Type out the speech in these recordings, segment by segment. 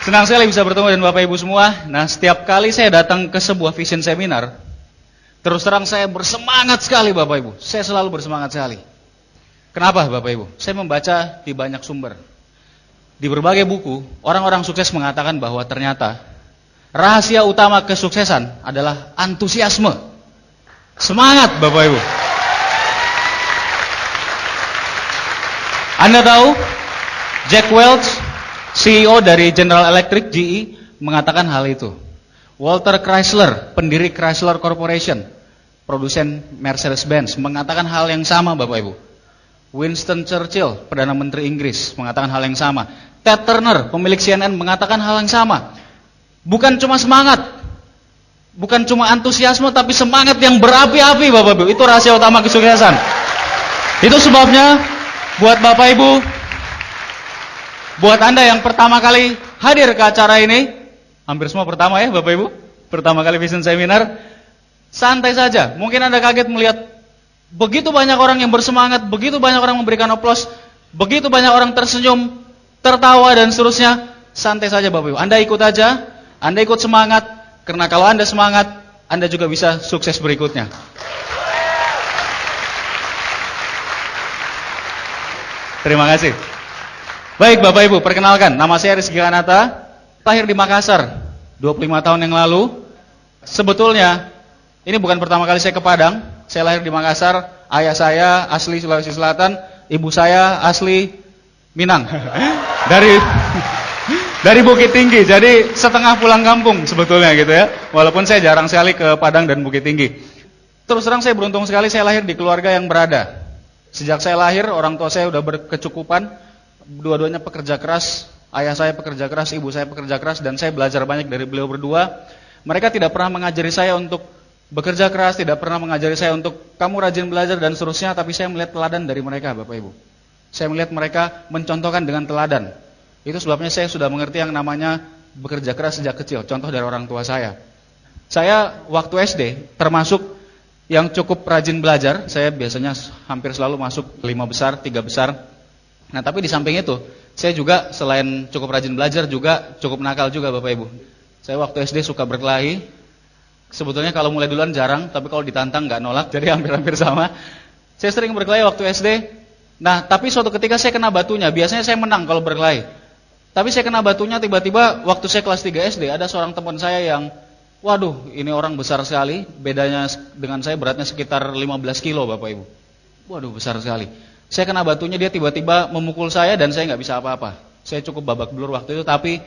Senang sekali bisa bertemu dengan Bapak Ibu semua. Nah, setiap kali saya datang ke sebuah vision seminar, terus terang saya bersemangat sekali Bapak Ibu. Saya selalu bersemangat sekali. Kenapa Bapak Ibu? Saya membaca di banyak sumber. Di berbagai buku, orang-orang sukses mengatakan bahwa ternyata rahasia utama kesuksesan adalah antusiasme. Semangat Bapak Ibu. Anda tahu, Jack Welch, CEO dari General Electric GE, mengatakan hal itu. Walter Chrysler, pendiri Chrysler Corporation, produsen Mercedes-Benz, mengatakan hal yang sama Bapak Ibu. Winston Churchill, Perdana Menteri Inggris, mengatakan hal yang sama. Ted Turner, pemilik CNN, mengatakan hal yang sama. Bukan cuma semangat, bukan cuma antusiasme, tapi semangat yang berapi-api Bapak Ibu. Itu rahasia utama kesuksesan. Itu sebabnya buat Bapak Ibu, buat Anda yang pertama kali hadir ke acara ini, hampir semua pertama ya Bapak Ibu, pertama kali Vision Seminar, santai saja. Mungkin Anda kaget melihat begitu banyak orang yang bersemangat, begitu banyak orang memberikan aplaus, begitu banyak orang tersenyum, tertawa dan seterusnya. Santai saja Bapak Ibu, Anda ikut aja, Anda ikut semangat, karena kalau Anda semangat, Anda juga bisa sukses berikutnya. Terima kasih. Baik Bapak Ibu, perkenalkan, nama saya Rizky Kanata, lahir di Makassar 25 tahun yang lalu. Sebetulnya ini bukan pertama kali saya ke Padang. Saya lahir di Makassar, ayah saya asli Sulawesi Selatan, ibu saya asli Minang. Dari Bukit Tinggi, jadi setengah pulang kampung sebetulnya gitu ya. Walaupun saya jarang sekali ke Padang dan Bukit Tinggi. Terus terang saya beruntung sekali saya lahir di keluarga yang berada. Sejak saya lahir, orang tua saya udah berkecukupan, dua-duanya pekerja keras, ayah saya pekerja keras, ibu saya pekerja keras, dan saya belajar banyak dari beliau berdua. Mereka tidak pernah mengajari saya untuk bekerja keras, tidak pernah mengajari saya untuk kamu rajin belajar dan seterusnya, tapi saya melihat teladan dari mereka Bapak Ibu. Saya melihat mereka mencontohkan dengan teladan. Itu sebabnya saya sudah mengerti yang namanya bekerja keras sejak kecil, contoh dari orang tua saya. Saya waktu SD termasuk yang cukup rajin belajar, saya biasanya hampir selalu masuk 5 besar, 3 besar. Nah tapi di samping itu, saya juga selain cukup rajin belajar juga cukup nakal juga Bapak Ibu. Saya waktu SD suka berkelahi. Sebetulnya kalau mulai duluan jarang, tapi kalau ditantang nggak nolak, jadi hampir-hampir sama. Saya sering berkelahi waktu SD. Nah tapi suatu ketika saya kena batunya, biasanya saya menang kalau berkelahi. Tapi saya kena batunya tiba-tiba waktu saya kelas 3 SD, ada seorang teman saya yang waduh, ini orang besar sekali, bedanya dengan saya beratnya sekitar 15 kilo Bapak Ibu. Waduh, besar sekali. Saya kena batunya, dia tiba-tiba memukul saya dan saya nggak bisa apa-apa. Saya cukup babak belur waktu itu, tapi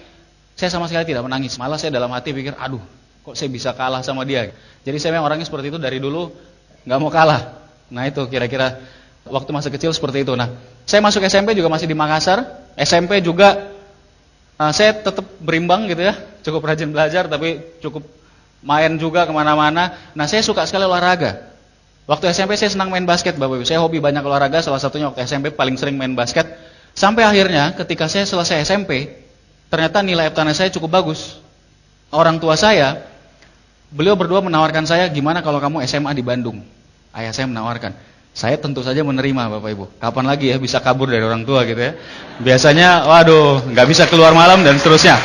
saya sama sekali tidak menangis. Malah saya dalam hati pikir, aduh, kok saya bisa kalah sama dia. Jadi saya memang orangnya seperti itu dari dulu, nggak mau kalah. Nah itu kira-kira waktu masa kecil seperti itu. Nah, saya masuk SMP juga masih di Makassar. SMP juga saya tetap berimbang gitu ya, cukup rajin belajar, tapi cukup main juga kemana-mana. Nah saya suka sekali olahraga. Waktu SMP saya senang main basket Bapak Ibu. Saya hobi banyak olahraga, salah satunya waktu SMP paling sering main basket. Sampai akhirnya ketika saya selesai SMP, ternyata nilai FTN saya cukup bagus. Orang tua saya, beliau berdua menawarkan saya, gimana kalau kamu SMA di Bandung. Ayah saya menawarkan. Saya tentu saja menerima Bapak Ibu. Kapan lagi ya bisa kabur dari orang tua gitu ya. Biasanya waduh nggak bisa keluar malam dan seterusnya.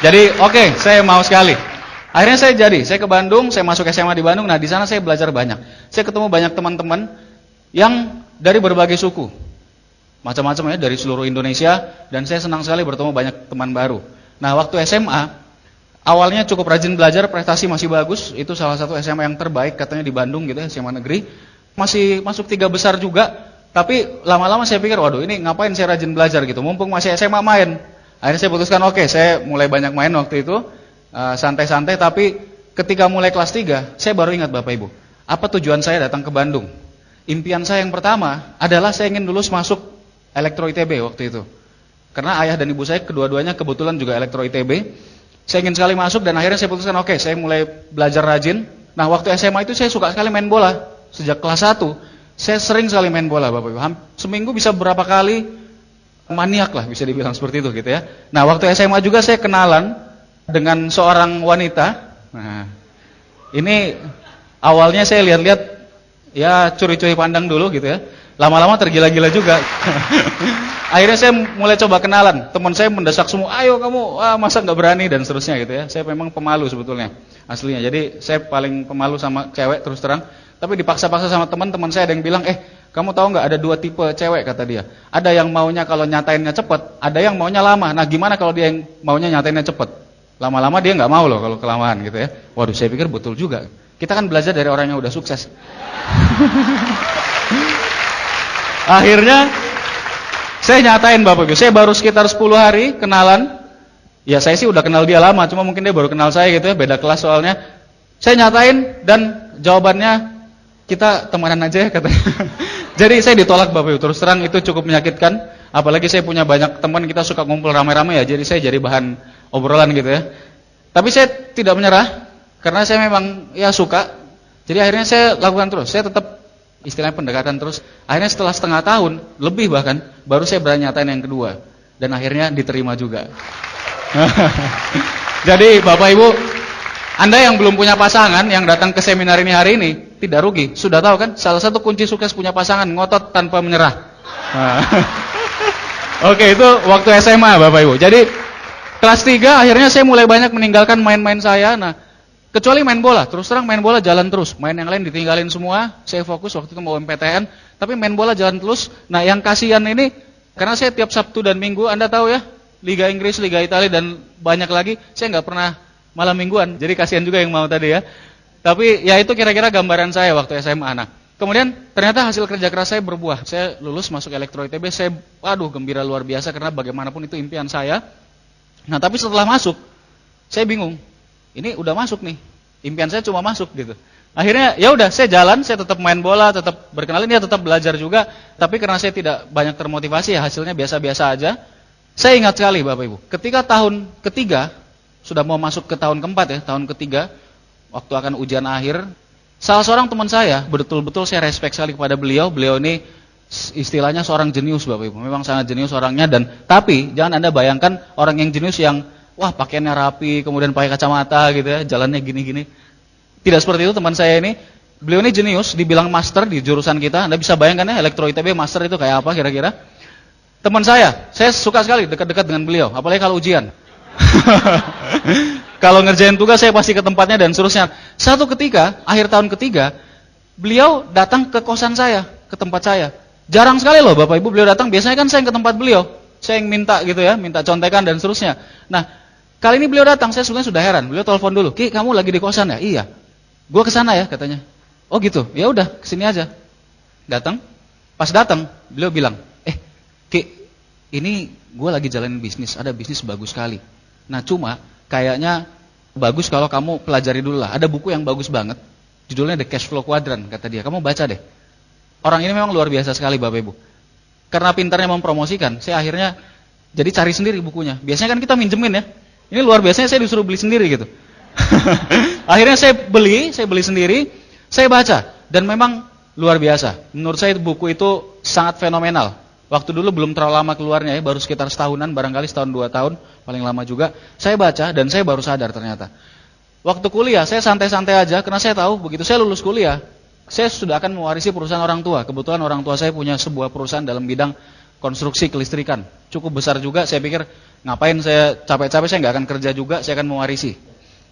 Jadi oke, saya mau sekali. Akhirnya saya ke Bandung, saya masuk SMA di Bandung. Nah di sana saya belajar banyak. Saya ketemu banyak teman-teman yang dari berbagai suku, macam-macam ya, dari seluruh Indonesia. Dan saya senang sekali bertemu banyak teman baru. Nah waktu SMA, awalnya cukup rajin belajar, prestasi masih bagus. Itu salah satu SMA yang terbaik katanya di Bandung gitu ya, SMA negeri. Masih masuk 3 besar juga. Tapi lama-lama saya pikir, waduh ini ngapain saya rajin belajar gitu, mumpung masih SMA main. Akhirnya saya putuskan, oke, saya mulai banyak main waktu itu. Santai-santai, tapi ketika mulai kelas 3, saya baru ingat Bapak Ibu, apa tujuan saya datang ke Bandung. Impian saya yang pertama adalah saya ingin lulus masuk Elektro ITB waktu itu. Karena ayah dan ibu saya kedua-duanya kebetulan juga Elektro ITB. Saya ingin sekali masuk dan akhirnya saya putuskan, oke, saya mulai belajar rajin. Nah waktu SMA itu saya suka sekali main bola. Sejak kelas 1, saya sering sekali main bola Bapak Ibu. Seminggu bisa berapa kali, maniak lah bisa dibilang seperti itu gitu ya. Nah waktu SMA juga saya kenalan dengan seorang wanita. Nah, ini awalnya saya lihat-lihat ya curi-curi pandang dulu gitu ya. Lama-lama tergila-gila juga. Akhirnya saya mulai coba kenalan. Teman saya mendesak semua, ayo kamu, masa nggak berani dan seterusnya gitu ya. Saya memang pemalu sebetulnya aslinya. Jadi saya paling pemalu sama cewek terus terang. Tapi dipaksa-paksa sama teman-teman saya ada yang bilang, kamu tahu nggak ada dua tipe cewek kata dia. Ada yang maunya kalau nyatainnya cepet, ada yang maunya lama. Nah gimana kalau dia yang maunya nyatainnya cepet? Lama-lama dia nggak mau loh kalau kelamaan gitu ya. Waduh saya pikir betul juga. Kita kan belajar dari orang yang udah sukses. Akhirnya saya nyatain Bapak Ibu, saya baru sekitar 10 hari kenalan. Ya saya sih udah kenal dia lama, cuma mungkin dia baru kenal saya gitu ya, beda kelas soalnya. Saya nyatain dan jawabannya kita temanan aja ya katanya. Jadi saya ditolak Bapak Ibu, terus terang itu cukup menyakitkan. Apalagi saya punya banyak teman, kita suka ngumpul rame-rame ya, jadi saya jadi bahan obrolan gitu ya. Tapi saya tidak menyerah, karena saya memang ya suka. Jadi akhirnya saya lakukan terus, saya tetap istilahnya pendekatan terus. Akhirnya setelah setengah tahun, lebih bahkan, baru saya berani nyatain yang kedua. Dan akhirnya diterima juga. Jadi Bapak Ibu, Anda yang belum punya pasangan, yang datang ke seminar ini hari ini, tidak rugi. Sudah tahu kan, salah satu kunci sukses punya pasangan, ngotot tanpa menyerah. Oke, itu waktu SMA Bapak Ibu. Jadi kelas 3 akhirnya saya mulai banyak meninggalkan main-main saya. Nah, kecuali main bola, terus terang main bola jalan terus. Main yang lain ditinggalin semua. Saya fokus waktu itu mau MPTN, tapi main bola jalan terus. Nah, yang kasihan ini karena saya tiap Sabtu dan Minggu, Anda tahu ya, Liga Inggris, Liga Italia dan banyak lagi, saya nggak pernah malam mingguan. Jadi kasihan juga yang mau tadi ya. Tapi ya itu kira-kira gambaran saya waktu SMA. Nah, kemudian ternyata hasil kerja keras saya berbuah. Saya lulus masuk Elektro ITB, saya gembira luar biasa karena bagaimanapun itu impian saya. Nah, tapi setelah masuk, saya bingung. Ini udah masuk nih, impian saya cuma masuk gitu. Akhirnya ya udah saya jalan, saya tetap main bola, tetap berkenalan, ya tetap belajar juga. Tapi karena saya tidak banyak termotivasi, ya hasilnya biasa-biasa aja. Saya ingat sekali Bapak Ibu, ketika tahun ketiga, sudah mau masuk ke tahun keempat ya, tahun ketiga, waktu akan ujian akhir, salah seorang teman saya, betul-betul saya respect sekali kepada beliau. Beliau ini istilahnya seorang jenius Bapak Ibu, memang sangat jenius orangnya. Tapi jangan Anda bayangkan orang yang jenius yang wah pakaiannya rapi, kemudian pakai kacamata gitu ya, jalannya gini-gini. Tidak seperti itu teman saya ini. Beliau ini jenius, dibilang master di jurusan kita. Anda bisa bayangkan ya, Elektro ITB master itu kayak apa kira-kira. Teman saya suka sekali dekat-dekat dengan beliau, apalagi kalau ujian. Kalau ngerjain tugas saya pasti ke tempatnya dan seterusnya. Satu ketika, akhir tahun ketiga, beliau datang ke kosan saya, ke tempat saya. Jarang sekali loh Bapak Ibu beliau datang, biasanya kan saya yang ke tempat beliau. Saya yang minta gitu ya, minta contekan dan seterusnya. Nah, kali ini beliau datang, saya sebenarnya sudah heran. Beliau telepon dulu, "Ki, kamu lagi di kosan ya?" "Iya." "Gua kesana ya," katanya. "Oh gitu, ya udah kesini aja." Datang, pas datang, beliau bilang, "Ki, ini gua lagi jalanin bisnis, ada bisnis bagus sekali. Nah cuma, kayaknya bagus kalau kamu pelajari dulu lah. Ada buku yang bagus banget, judulnya The Cash Flow Quadrant," kata dia. "Kamu baca deh." Orang ini memang luar biasa sekali Bapak Ibu. Karena pintarnya mempromosikan, saya akhirnya jadi cari sendiri bukunya. Biasanya kan kita minjemin ya. Ini luar biasanya saya disuruh beli sendiri gitu. Akhirnya saya beli sendiri, saya baca. Dan memang luar biasa. Menurut saya buku itu sangat fenomenal. Waktu dulu belum terlalu lama keluarnya ya, baru sekitar setahunan, barangkali setahun 2 tahun, paling lama juga. Saya baca dan saya baru sadar ternyata. Waktu kuliah saya santai-santai aja, karena saya tahu begitu saya lulus kuliah, saya sudah akan mewarisi perusahaan orang tua. Kebetulan orang tua saya punya sebuah perusahaan dalam bidang konstruksi kelistrikan. Cukup besar juga, saya pikir ngapain saya capek-capek, saya nggak akan kerja juga, saya akan mewarisi.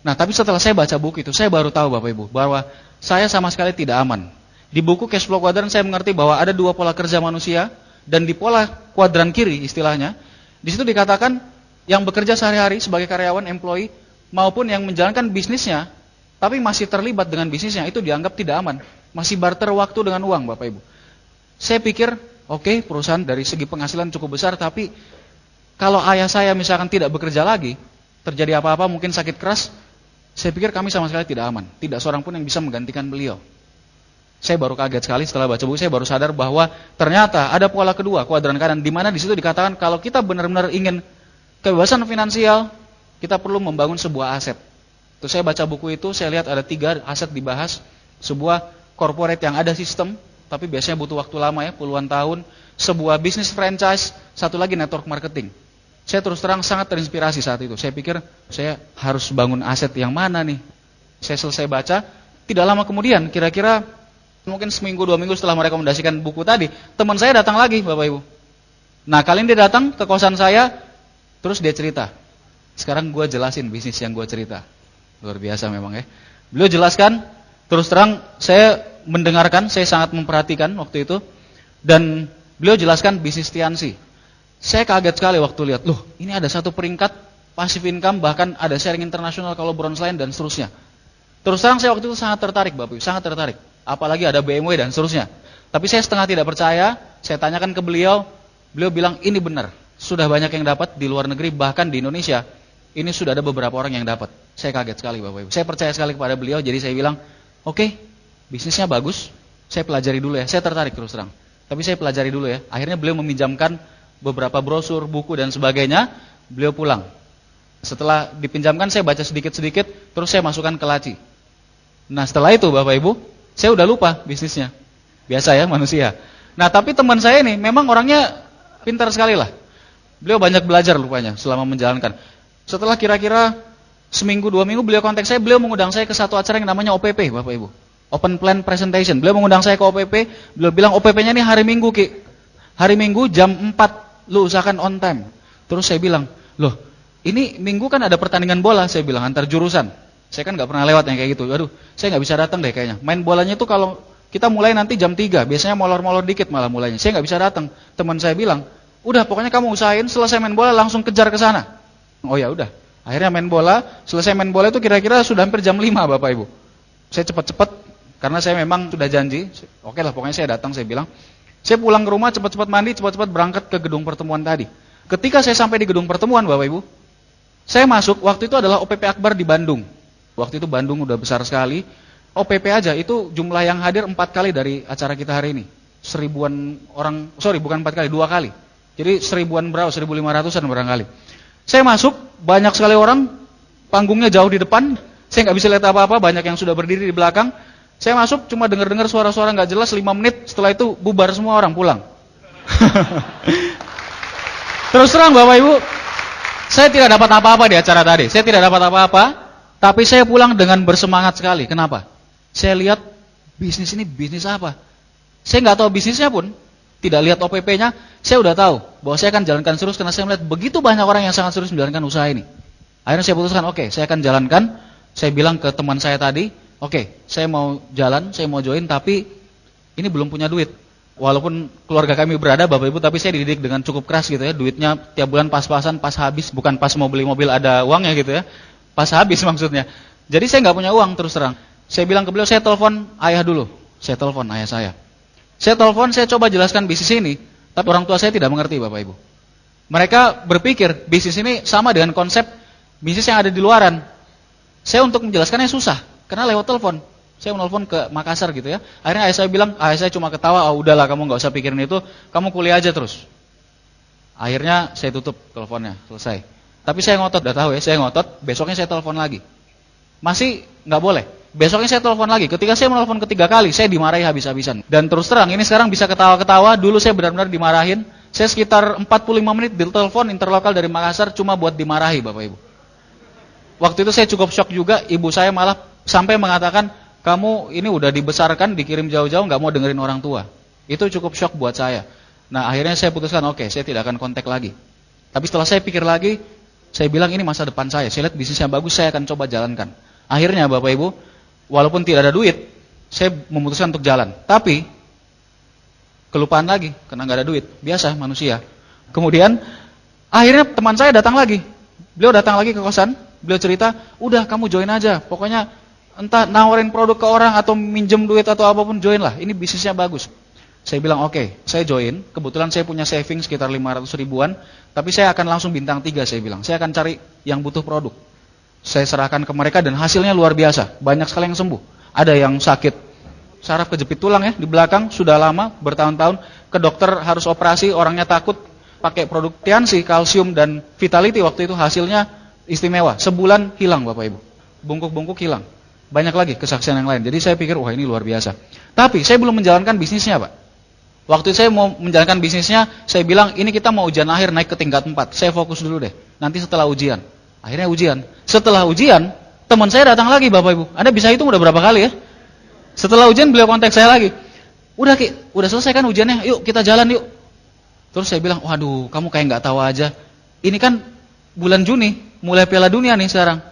Nah tapi setelah saya baca buku itu, saya baru tahu Bapak Ibu, bahwa saya sama sekali tidak aman. Di buku Cash Flow Quadrant saya mengerti bahwa ada 2 pola kerja manusia, dan di pola kuadran kiri istilahnya, di situ dikatakan yang bekerja sehari-hari sebagai karyawan, employee, maupun yang menjalankan bisnisnya, tapi masih terlibat dengan bisnisnya, itu dianggap tidak aman. Masih barter waktu dengan uang Bapak Ibu. Saya pikir, oke, perusahaan dari segi penghasilan cukup besar, tapi kalau ayah saya misalkan tidak bekerja lagi, terjadi apa-apa, mungkin sakit keras, saya pikir kami sama sekali tidak aman. Tidak seorang pun yang bisa menggantikan beliau. Saya baru kaget sekali setelah baca buku, saya baru sadar bahwa ternyata ada pola kedua, kuadran kanan, di mana di situ dikatakan kalau kita benar-benar ingin kebebasan finansial, kita perlu membangun sebuah aset. Terus saya baca buku itu, saya lihat ada 3 aset dibahas, sebuah corporate yang ada sistem, tapi biasanya butuh waktu lama ya, puluhan tahun, sebuah bisnis franchise, satu lagi network marketing. Saya terus terang sangat terinspirasi saat itu. Saya pikir saya harus bangun aset yang mana nih. Saya selesai baca, tidak lama kemudian, kira-kira Mungkin seminggu, 2 minggu setelah merekomendasikan buku tadi, teman saya datang lagi, Bapak Ibu. Nah, kali ini dia datang ke kosan saya, terus dia cerita. Sekarang gue jelasin bisnis yang gue cerita. Luar biasa memang ya. Beliau jelaskan, terus terang saya mendengarkan, saya sangat memperhatikan waktu itu. Dan beliau jelaskan bisnis Tiansi. Saya kaget sekali waktu lihat, loh ini ada satu peringkat passive income, bahkan ada sharing internasional kalau bronze line dan seterusnya. Terus terang saya waktu itu sangat tertarik Bapak Ibu, sangat tertarik. Apalagi ada BMW dan seterusnya. Tapi saya setengah tidak percaya, saya tanyakan ke beliau, beliau bilang ini benar. Sudah banyak yang dapat di luar negeri, bahkan di Indonesia. Ini sudah ada beberapa orang yang dapat. Saya kaget sekali Bapak Ibu. Saya percaya sekali kepada beliau, jadi saya bilang, oke, bisnisnya bagus, saya pelajari dulu ya. Saya tertarik terus terang. Tapi saya pelajari dulu ya. Akhirnya beliau meminjamkan beberapa brosur, buku dan sebagainya, beliau pulang. Setelah dipinjamkan saya baca sedikit-sedikit, terus saya masukkan ke laci. Nah setelah itu Bapak Ibu, saya udah lupa bisnisnya. Biasa ya manusia. Nah tapi teman saya ini memang orangnya pintar sekali lah. Beliau banyak belajar rupanya selama menjalankan. Setelah kira-kira seminggu 2 minggu beliau kontak saya, beliau mengundang saya ke satu acara yang namanya OPP Bapak Ibu. Open Plan Presentation. Beliau mengundang saya ke OPP, beliau bilang OPP-nya ini hari Minggu Ki. Hari Minggu jam 4, lu usahakan on time. Terus saya bilang, loh ini Minggu kan ada pertandingan bola, saya bilang antar jurusan. Saya kan gak pernah lewat yang kayak gitu. Aduh, saya gak bisa datang deh kayaknya. Main bolanya itu kalau kita mulai nanti jam 3, biasanya molor-molor dikit malah mulainya. Saya gak bisa datang. Teman saya bilang, udah pokoknya kamu usahain selesai main bola langsung kejar ke sana. Oh ya udah. Akhirnya main bola, selesai main bola itu kira-kira sudah hampir jam 5 Bapak Ibu. Saya cepat-cepat karena saya memang sudah janji. Oke lah pokoknya saya datang, saya bilang. Saya pulang ke rumah cepat-cepat mandi, cepat-cepat berangkat ke gedung pertemuan tadi. Ketika saya sampai di gedung pertemuan Bapak Ibu, saya masuk, waktu itu adalah OPP Akbar di Bandung. Waktu itu Bandung udah besar sekali. OPP aja itu jumlah yang hadir 4 kali dari acara kita hari ini. 1000-an orang, bukan 4 kali, 2 kali. Jadi 1000-an berapa, 1500-an barangkali. Saya masuk, banyak sekali orang, panggungnya jauh di depan, saya nggak bisa lihat apa-apa, banyak yang sudah berdiri di belakang. Saya masuk, cuma dengar-dengar suara-suara nggak jelas, 5 menit, setelah itu bubar semua orang, pulang. Terus terang Bapak Ibu, saya tidak dapat apa-apa di acara tadi, saya tidak dapat apa-apa, tapi saya pulang dengan bersemangat sekali. Kenapa? Saya lihat bisnis ini bisnis apa. Saya nggak tahu bisnisnya pun, tidak lihat OPP-nya, saya udah tahu bahwa saya akan jalankan terus karena saya melihat begitu banyak orang yang sangat serius menjalankan usaha ini. Akhirnya saya putuskan, oke, saya akan jalankan. Saya bilang ke teman saya tadi, oke, saya mau jalan, saya mau join, tapi ini belum punya duit. Walaupun keluarga kami berada, Bapak Ibu, tapi saya dididik dengan cukup keras gitu ya. Duitnya tiap bulan pas-pasan, pas habis, bukan pas mau beli mobil ada uangnya gitu ya. Pas habis maksudnya. Jadi saya nggak punya uang terus terang. Saya bilang ke beliau, saya telepon ayah dulu. Saya telepon ayah saya. Saya telepon, saya coba jelaskan bisnis ini, tapi orang tua saya tidak mengerti Bapak Ibu. Mereka berpikir bisnis ini sama dengan konsep bisnis yang ada di luaran. Saya untuk menjelaskannya susah, karena lewat telepon. Saya menelpon ke Makassar gitu ya. Akhirnya ayah saya bilang, ayah saya cuma ketawa, oh udahlah kamu nggak usah pikirin itu, kamu kuliah aja terus. Akhirnya saya tutup teleponnya, selesai. Tapi saya ngotot, udah tahu ya, saya ngotot, besoknya saya telepon lagi. Masih nggak boleh. Besoknya saya telepon lagi. Ketika saya menelpon ketiga kali, saya dimarahi habis-habisan. Dan terus terang, ini sekarang bisa ketawa-ketawa. Dulu saya benar-benar dimarahin. Saya sekitar 45 menit ditelepon interlokal dari Makassar cuma buat dimarahi Bapak Ibu. Waktu itu saya cukup shock juga. Ibu saya malah sampai mengatakan, kamu ini udah dibesarkan, dikirim jauh-jauh, nggak mau dengerin orang tua. Itu cukup shock buat saya. Nah akhirnya saya putuskan, oke, saya tidak akan kontak lagi. Tapi setelah saya pikir lagi, saya bilang ini masa depan saya. Saya lihat bisnisnya bagus, saya akan coba jalankan. Akhirnya Bapak Ibu, walaupun tidak ada duit, saya memutuskan untuk jalan. Tapi kelupaan lagi karena nggak ada duit. Biasa manusia. Kemudian akhirnya teman saya datang lagi. Beliau datang lagi ke kosan. Beliau cerita, udah kamu join aja. Pokoknya entah nawarin produk ke orang atau minjem duit atau apapun, join lah. Ini bisnisnya bagus. Saya bilang oke, saya join. Kebetulan saya punya saving sekitar 500 ribuan. Tapi saya akan langsung bintang 3 saya bilang. Saya akan cari yang butuh produk. Saya serahkan ke mereka dan hasilnya luar biasa. Banyak sekali yang sembuh. Ada yang sakit saraf kejepit tulang ya di belakang sudah lama bertahun-tahun, ke dokter harus operasi, orangnya takut, pakai produk Tiansi, kalsium dan Vitality waktu itu hasilnya istimewa. Sebulan hilang Bapak Ibu. Bungkuk-bungkuk hilang. Banyak lagi kesaksian yang lain. Jadi saya pikir wah ini luar biasa. Tapi saya belum menjalankan bisnisnya Pak. Waktu saya mau menjalankan bisnisnya, saya bilang ini kita mau ujian akhir naik ke tingkat 4. Saya fokus dulu deh. Nanti setelah ujian. Akhirnya ujian. Setelah ujian, teman saya datang lagi Bapak Ibu. Anda bisa hitung udah berapa kali ya? Setelah ujian beliau kontak saya lagi. Udah Ki, udah selesai kan ujiannya, yuk kita jalan yuk. Terus saya bilang, waduh kamu kayak nggak tahu aja. Ini kan bulan Juni, mulai Piala Dunia nih sekarang.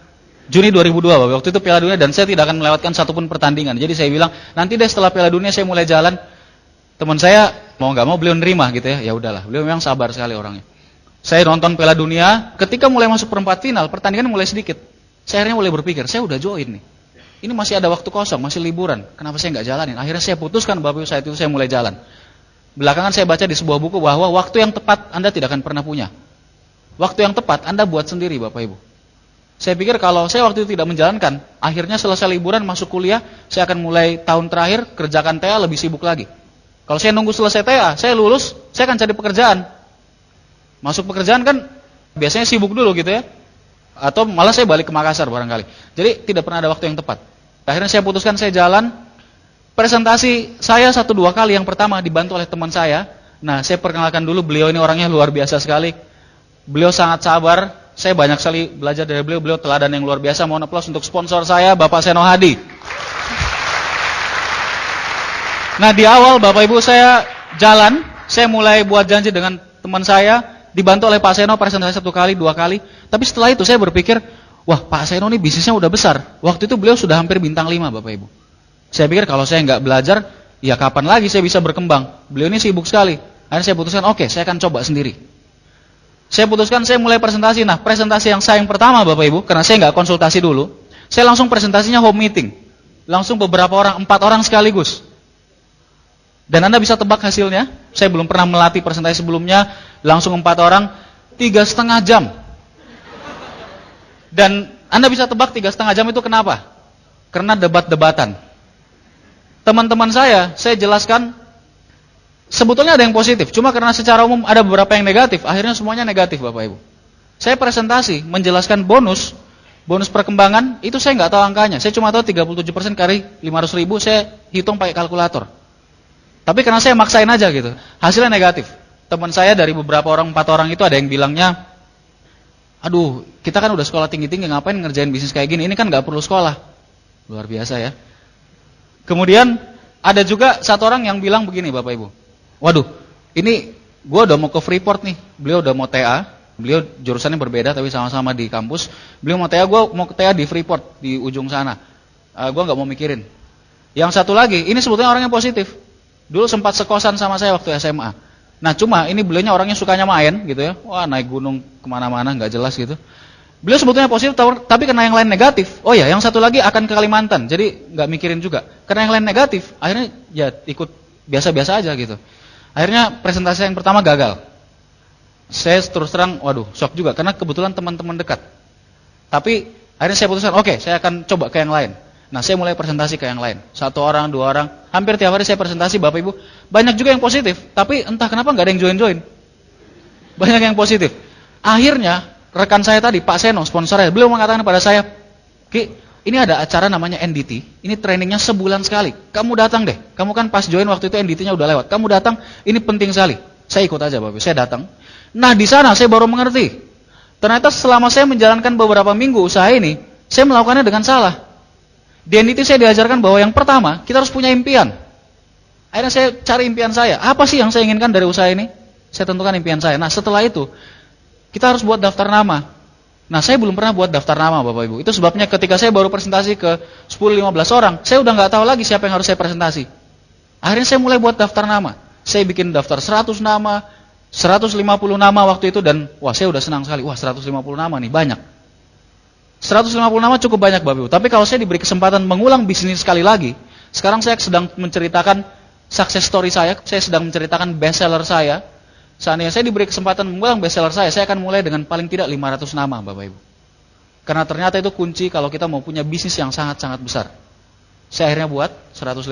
Juni 2002, waktu itu Piala Dunia dan saya tidak akan melewatkan satupun pertandingan. Jadi saya bilang, nanti deh setelah Piala Dunia saya mulai jalan. Teman saya mau nggak mau beliau nerima gitu ya. Ya udahlah, beliau memang sabar sekali orangnya. Saya nonton Piala Dunia, ketika mulai masuk perempat final, pertandingan mulai sedikit. Saya akhirnya mulai berpikir, saya udah join nih. Ini masih ada waktu kosong, masih liburan. Kenapa saya nggak jalanin? Akhirnya saya putuskan Bapak Ibu saat itu saya mulai jalan. Belakangan saya baca di sebuah buku bahwa waktu yang tepat Anda tidak akan pernah punya. Waktu yang tepat Anda buat sendiri Bapak Ibu. Saya pikir kalau saya waktu itu tidak menjalankan, akhirnya selesai liburan masuk kuliah, saya akan mulai tahun terakhir kerjakan TA lebih sibuk lagi. Kalau saya nunggu selesai TA, saya lulus, saya akan cari pekerjaan. Masuk pekerjaan kan biasanya sibuk dulu gitu ya. Atau malah saya balik ke Makassar barangkali. Jadi tidak pernah ada waktu yang tepat. Akhirnya saya putuskan saya jalan. Presentasi saya 1-2 kali, yang pertama dibantu oleh teman saya. Nah saya perkenalkan dulu, beliau ini orangnya luar biasa sekali. Beliau sangat sabar. Saya banyak sekali belajar dari beliau. Beliau teladan yang luar biasa. Mohon aplaus untuk sponsor saya, Bapak Seno Hadi. Nah di awal Bapak Ibu saya jalan. Saya mulai buat janji dengan teman saya. Dibantu oleh Pak Seno presentasi 1 kali, 2 kali. Tapi setelah itu saya berpikir, wah Pak Seno ini bisnisnya udah besar. Waktu itu beliau sudah hampir bintang 5 Bapak Ibu. Saya pikir kalau saya nggak belajar, ya kapan lagi saya bisa berkembang. Beliau ini sibuk sekali. Akhirnya saya putuskan, oke, saya akan coba sendiri. Saya putuskan saya mulai presentasi. Nah presentasi yang saya yang pertama Bapak Ibu, karena saya nggak konsultasi dulu, saya langsung presentasinya home meeting. Langsung beberapa orang, 4 orang sekaligus. Dan Anda bisa tebak hasilnya. Saya belum pernah melatih presentasi sebelumnya. Langsung 4 orang, 3,5 jam. Dan Anda bisa tebak 3,5 jam itu kenapa? Karena debat-debatan. Teman-teman saya jelaskan, sebetulnya ada yang positif. Cuma karena secara umum ada beberapa yang negatif. Akhirnya semuanya negatif Bapak Ibu. Saya presentasi, menjelaskan bonus perkembangan, itu saya nggak tahu angkanya. Saya cuma tahu 37% kali 500.000, saya hitung pakai kalkulator. Tapi karena saya maksain aja gitu, hasilnya negatif. Teman saya dari beberapa orang, 4 orang itu ada yang bilangnya, aduh kita kan udah sekolah tinggi-tinggi, ngapain ngerjain bisnis kayak gini, ini kan gak perlu sekolah. Luar biasa ya. Kemudian ada juga 1 orang yang bilang begini Bapak Ibu, waduh ini gue udah mau ke Freeport nih, beliau udah mau TA, beliau jurusannya berbeda tapi sama-sama di kampus. Beliau mau TA, gue mau ke TA di Freeport, di ujung sana. Gue gak mau mikirin. Yang satu lagi, ini sebetulnya orang yang positif. Dulu sempat sekosan sama saya waktu SMA. Nah cuma ini beliaunya orangnya sukanya main gitu ya. Wah naik gunung kemana-mana gak jelas gitu. Beliau sebetulnya positif tapi karena yang lain negatif. Oh ya yang satu lagi akan ke Kalimantan. Jadi gak mikirin juga. Karena yang lain negatif. Akhirnya ya ikut biasa-biasa aja gitu. Akhirnya presentasi yang pertama gagal. Saya terus terang waduh shock juga. Karena kebetulan teman-teman dekat. Tapi akhirnya saya putuskan oke, saya akan coba ke yang lain. Nah saya mulai presentasi ke yang lain. 1 orang, 2 orang. Hampir tiap hari saya presentasi Bapak Ibu. Banyak juga yang positif. Tapi entah kenapa gak ada yang join-join. Banyak yang positif. Akhirnya rekan saya tadi Pak Seno sponsornya. Beliau mengatakan pada saya, Ki ini ada acara namanya NDT. Ini trainingnya sebulan sekali. Kamu datang deh. Kamu kan pas join waktu itu NDT-nya udah lewat. Kamu datang, ini penting sekali. Saya ikut aja Bapak Ibu. Saya datang. Nah di sana saya baru mengerti. Ternyata selama saya menjalankan beberapa minggu usaha ini, saya melakukannya dengan salah. Di NDT saya diajarkan bahwa yang pertama, kita harus punya impian. Akhirnya saya cari impian saya. Apa sih yang saya inginkan dari usaha ini? Saya tentukan impian saya. Nah setelah itu, kita harus buat daftar nama. Nah saya belum pernah buat daftar nama Bapak Ibu. Itu sebabnya ketika saya baru presentasi ke 10-15 orang, saya udah gak tahu lagi siapa yang harus saya presentasi. Akhirnya saya mulai buat daftar nama. Saya bikin daftar 100 nama, 150 nama waktu itu. Dan wah saya udah senang sekali. Wah 150 nama nih, banyak. 150 nama cukup banyak Bapak Ibu. Tapi kalau saya diberi kesempatan mengulang bisnis sekali lagi, sekarang saya sedang menceritakan success story saya sedang menceritakan bestseller saya. Seandainya saya diberi kesempatan mengulang bestseller saya akan mulai dengan paling tidak 500 nama Bapak Ibu. Karena ternyata itu kunci kalau kita mau punya bisnis yang sangat-sangat besar. Saya akhirnya buat 150,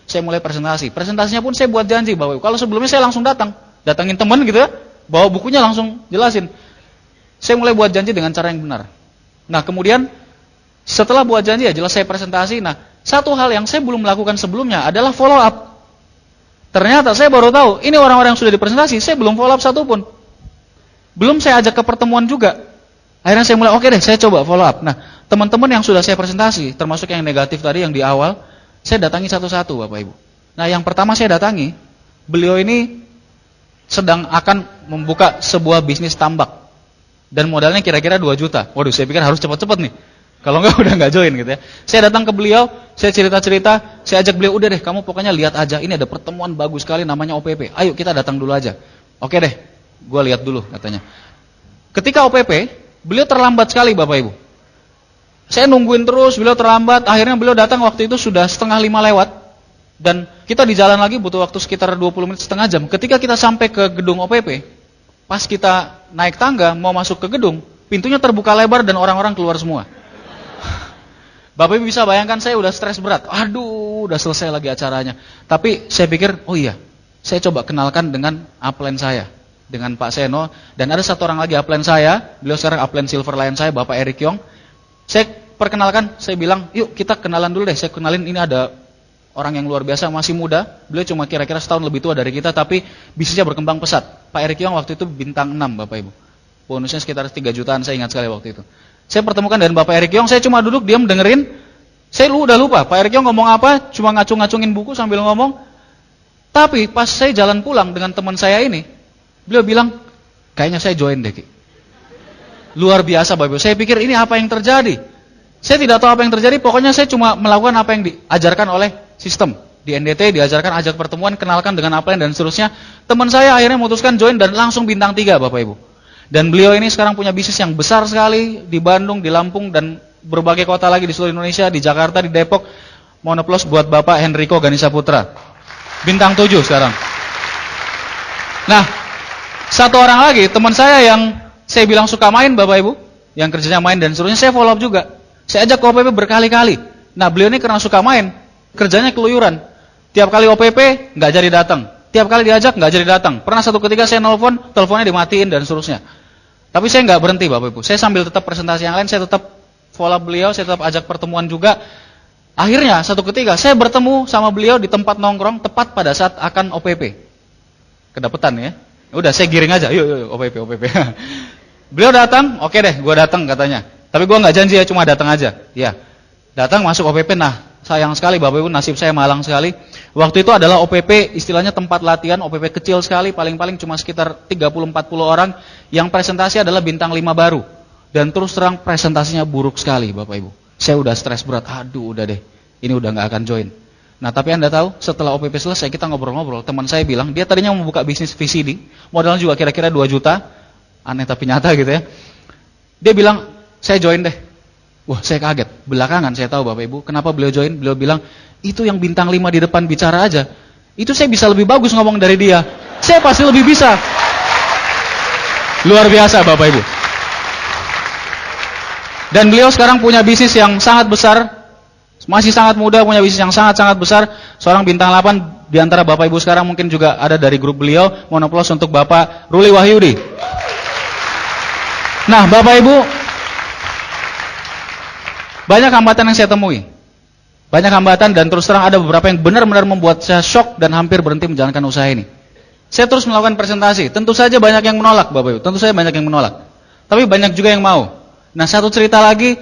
saya mulai presentasi. Presentasinya pun saya buat janji Bapak Ibu. Kalau sebelumnya saya langsung datangin teman gitu ya, bawa bukunya langsung jelasin. Saya mulai buat janji dengan cara yang benar. Nah kemudian setelah buat janji ya jelas saya presentasi. Nah satu hal yang saya belum melakukan sebelumnya adalah follow up. Ternyata saya baru tahu ini orang-orang yang sudah dipresentasi saya belum follow up satupun. Belum saya ajak ke pertemuan juga. Akhirnya saya mulai oke deh saya coba follow up. Nah teman-teman yang sudah saya presentasi termasuk yang negatif tadi yang di awal, Saya datangi satu-satu Bapak Ibu. Nah yang pertama saya datangi, beliau ini sedang akan membuka sebuah bisnis tambak. Dan modalnya kira-kira 2 juta. Waduh saya pikir harus cepat-cepat nih. Kalau enggak udah enggak join gitu ya. Saya datang ke beliau, saya cerita-cerita, saya ajak beliau, udah deh kamu pokoknya lihat aja. Ini ada pertemuan bagus sekali namanya OPP. Ayo kita datang dulu aja. Oke deh, gue lihat dulu katanya. Ketika OPP, beliau terlambat sekali Bapak Ibu. Saya nungguin terus, beliau terlambat. Akhirnya beliau datang waktu itu sudah 4:30 lewat. Dan kita di jalan lagi butuh waktu sekitar 20 menit, setengah jam. Ketika kita sampai ke gedung OPP, pas kita naik tangga mau masuk ke gedung, pintunya terbuka lebar dan orang-orang keluar semua. Bapak Ibu bisa bayangkan saya udah stres berat. Aduh, udah selesai lagi acaranya. Tapi saya pikir, oh iya, saya coba kenalkan dengan upline saya, dengan Pak Seno. Dan ada satu orang lagi upline saya, beliau sekarang upline Silver Lion saya, Bapak Erick Yong. Saya perkenalkan, saya bilang, yuk kita kenalan dulu deh. Saya kenalin ini ada orang yang luar biasa, masih muda. Beliau cuma kira-kira setahun lebih tua dari kita, tapi bisnisnya berkembang pesat. Pak Erick Yong waktu itu bintang 6 Bapak Ibu. Bonusnya sekitar 3 jutaan, saya ingat sekali waktu itu. Saya pertemukan dengan Bapak Erick Yong, saya cuma duduk diam dengerin. Saya udah lupa Pak Erick Yong ngomong apa, cuma ngacung-ngacungin buku sambil ngomong. Tapi pas saya jalan pulang dengan teman saya ini, beliau bilang, kayaknya saya join deh Ki. Luar biasa Bapak Ibu, saya pikir ini apa yang terjadi. Saya tidak tahu apa yang terjadi, pokoknya saya cuma melakukan apa yang diajarkan oleh sistem. Di NDT diajarkan ajak pertemuan, kenalkan dengan apa dan seterusnya. Teman saya akhirnya memutuskan join dan langsung bintang 3 Bapak Ibu. Dan beliau ini sekarang punya bisnis yang besar sekali di Bandung, di Lampung, dan berbagai kota lagi di seluruh Indonesia, di Jakarta, di Depok. Mohon aplaus buat Bapak Henrico Ganisa Putra. Bintang 7 sekarang. Nah, satu orang lagi, teman saya yang saya bilang suka main Bapak Ibu, yang kerjanya main dan seterusnya, saya follow up juga. Saya ajak ke OPP berkali-kali. Nah, beliau ini karena suka main, kerjanya keluyuran. Tiap kali OPP, nggak jadi datang. Tiap kali diajak, nggak jadi datang. Pernah satu ketika saya nelpon, teleponnya dimatiin dan seterusnya. Tapi saya nggak berhenti Bapak Ibu. Saya sambil tetap presentasi yang lain, saya tetap follow up beliau, saya tetap ajak pertemuan juga. Akhirnya satu ketika saya bertemu sama beliau di tempat nongkrong tepat pada saat akan OPP. Kedapetan ya. Udah saya giring aja, yuk OPP. Beliau datang, oke deh, gue datang katanya. Tapi gue nggak janji ya, cuma datang aja. Ya, datang masuk OPP. Nah, sayang sekali Bapak Ibu, nasib saya malang sekali. Waktu itu adalah OPP, istilahnya tempat latihan, OPP kecil sekali, paling-paling cuma sekitar 30-40 orang. Yang presentasi adalah bintang 5 baru. Dan terus terang presentasinya buruk sekali Bapak Ibu. Saya udah stres berat, aduh udah deh, ini udah gak akan join. Nah tapi Anda tahu, setelah OPP selesai kita ngobrol-ngobrol, teman saya bilang, dia tadinya mau buka bisnis VCD, modalnya juga kira-kira 2 juta, aneh tapi nyata gitu ya. Dia bilang, saya join deh. Wah saya kaget, belakangan saya tahu Bapak Ibu, kenapa beliau join, beliau bilang, itu yang bintang 5 di depan bicara aja, itu saya bisa lebih bagus ngomong dari dia, saya pasti lebih bisa. Luar biasa Bapak Ibu. Dan beliau sekarang punya bisnis yang sangat besar, masih sangat muda, punya bisnis yang sangat-sangat besar, seorang bintang 8, di antara Bapak Ibu sekarang mungkin juga ada dari grup beliau. Mohon aplaus untuk Bapak Ruli Wahyudi. Nah Bapak Ibu, banyak hambatan yang saya temui. Banyak hambatan dan terus terang ada beberapa yang benar-benar membuat saya shock dan hampir berhenti menjalankan usaha ini. Saya terus melakukan presentasi, tentu saja banyak yang menolak Bapak Ibu, tentu saja banyak yang menolak. Tapi banyak juga yang mau. Nah satu cerita lagi,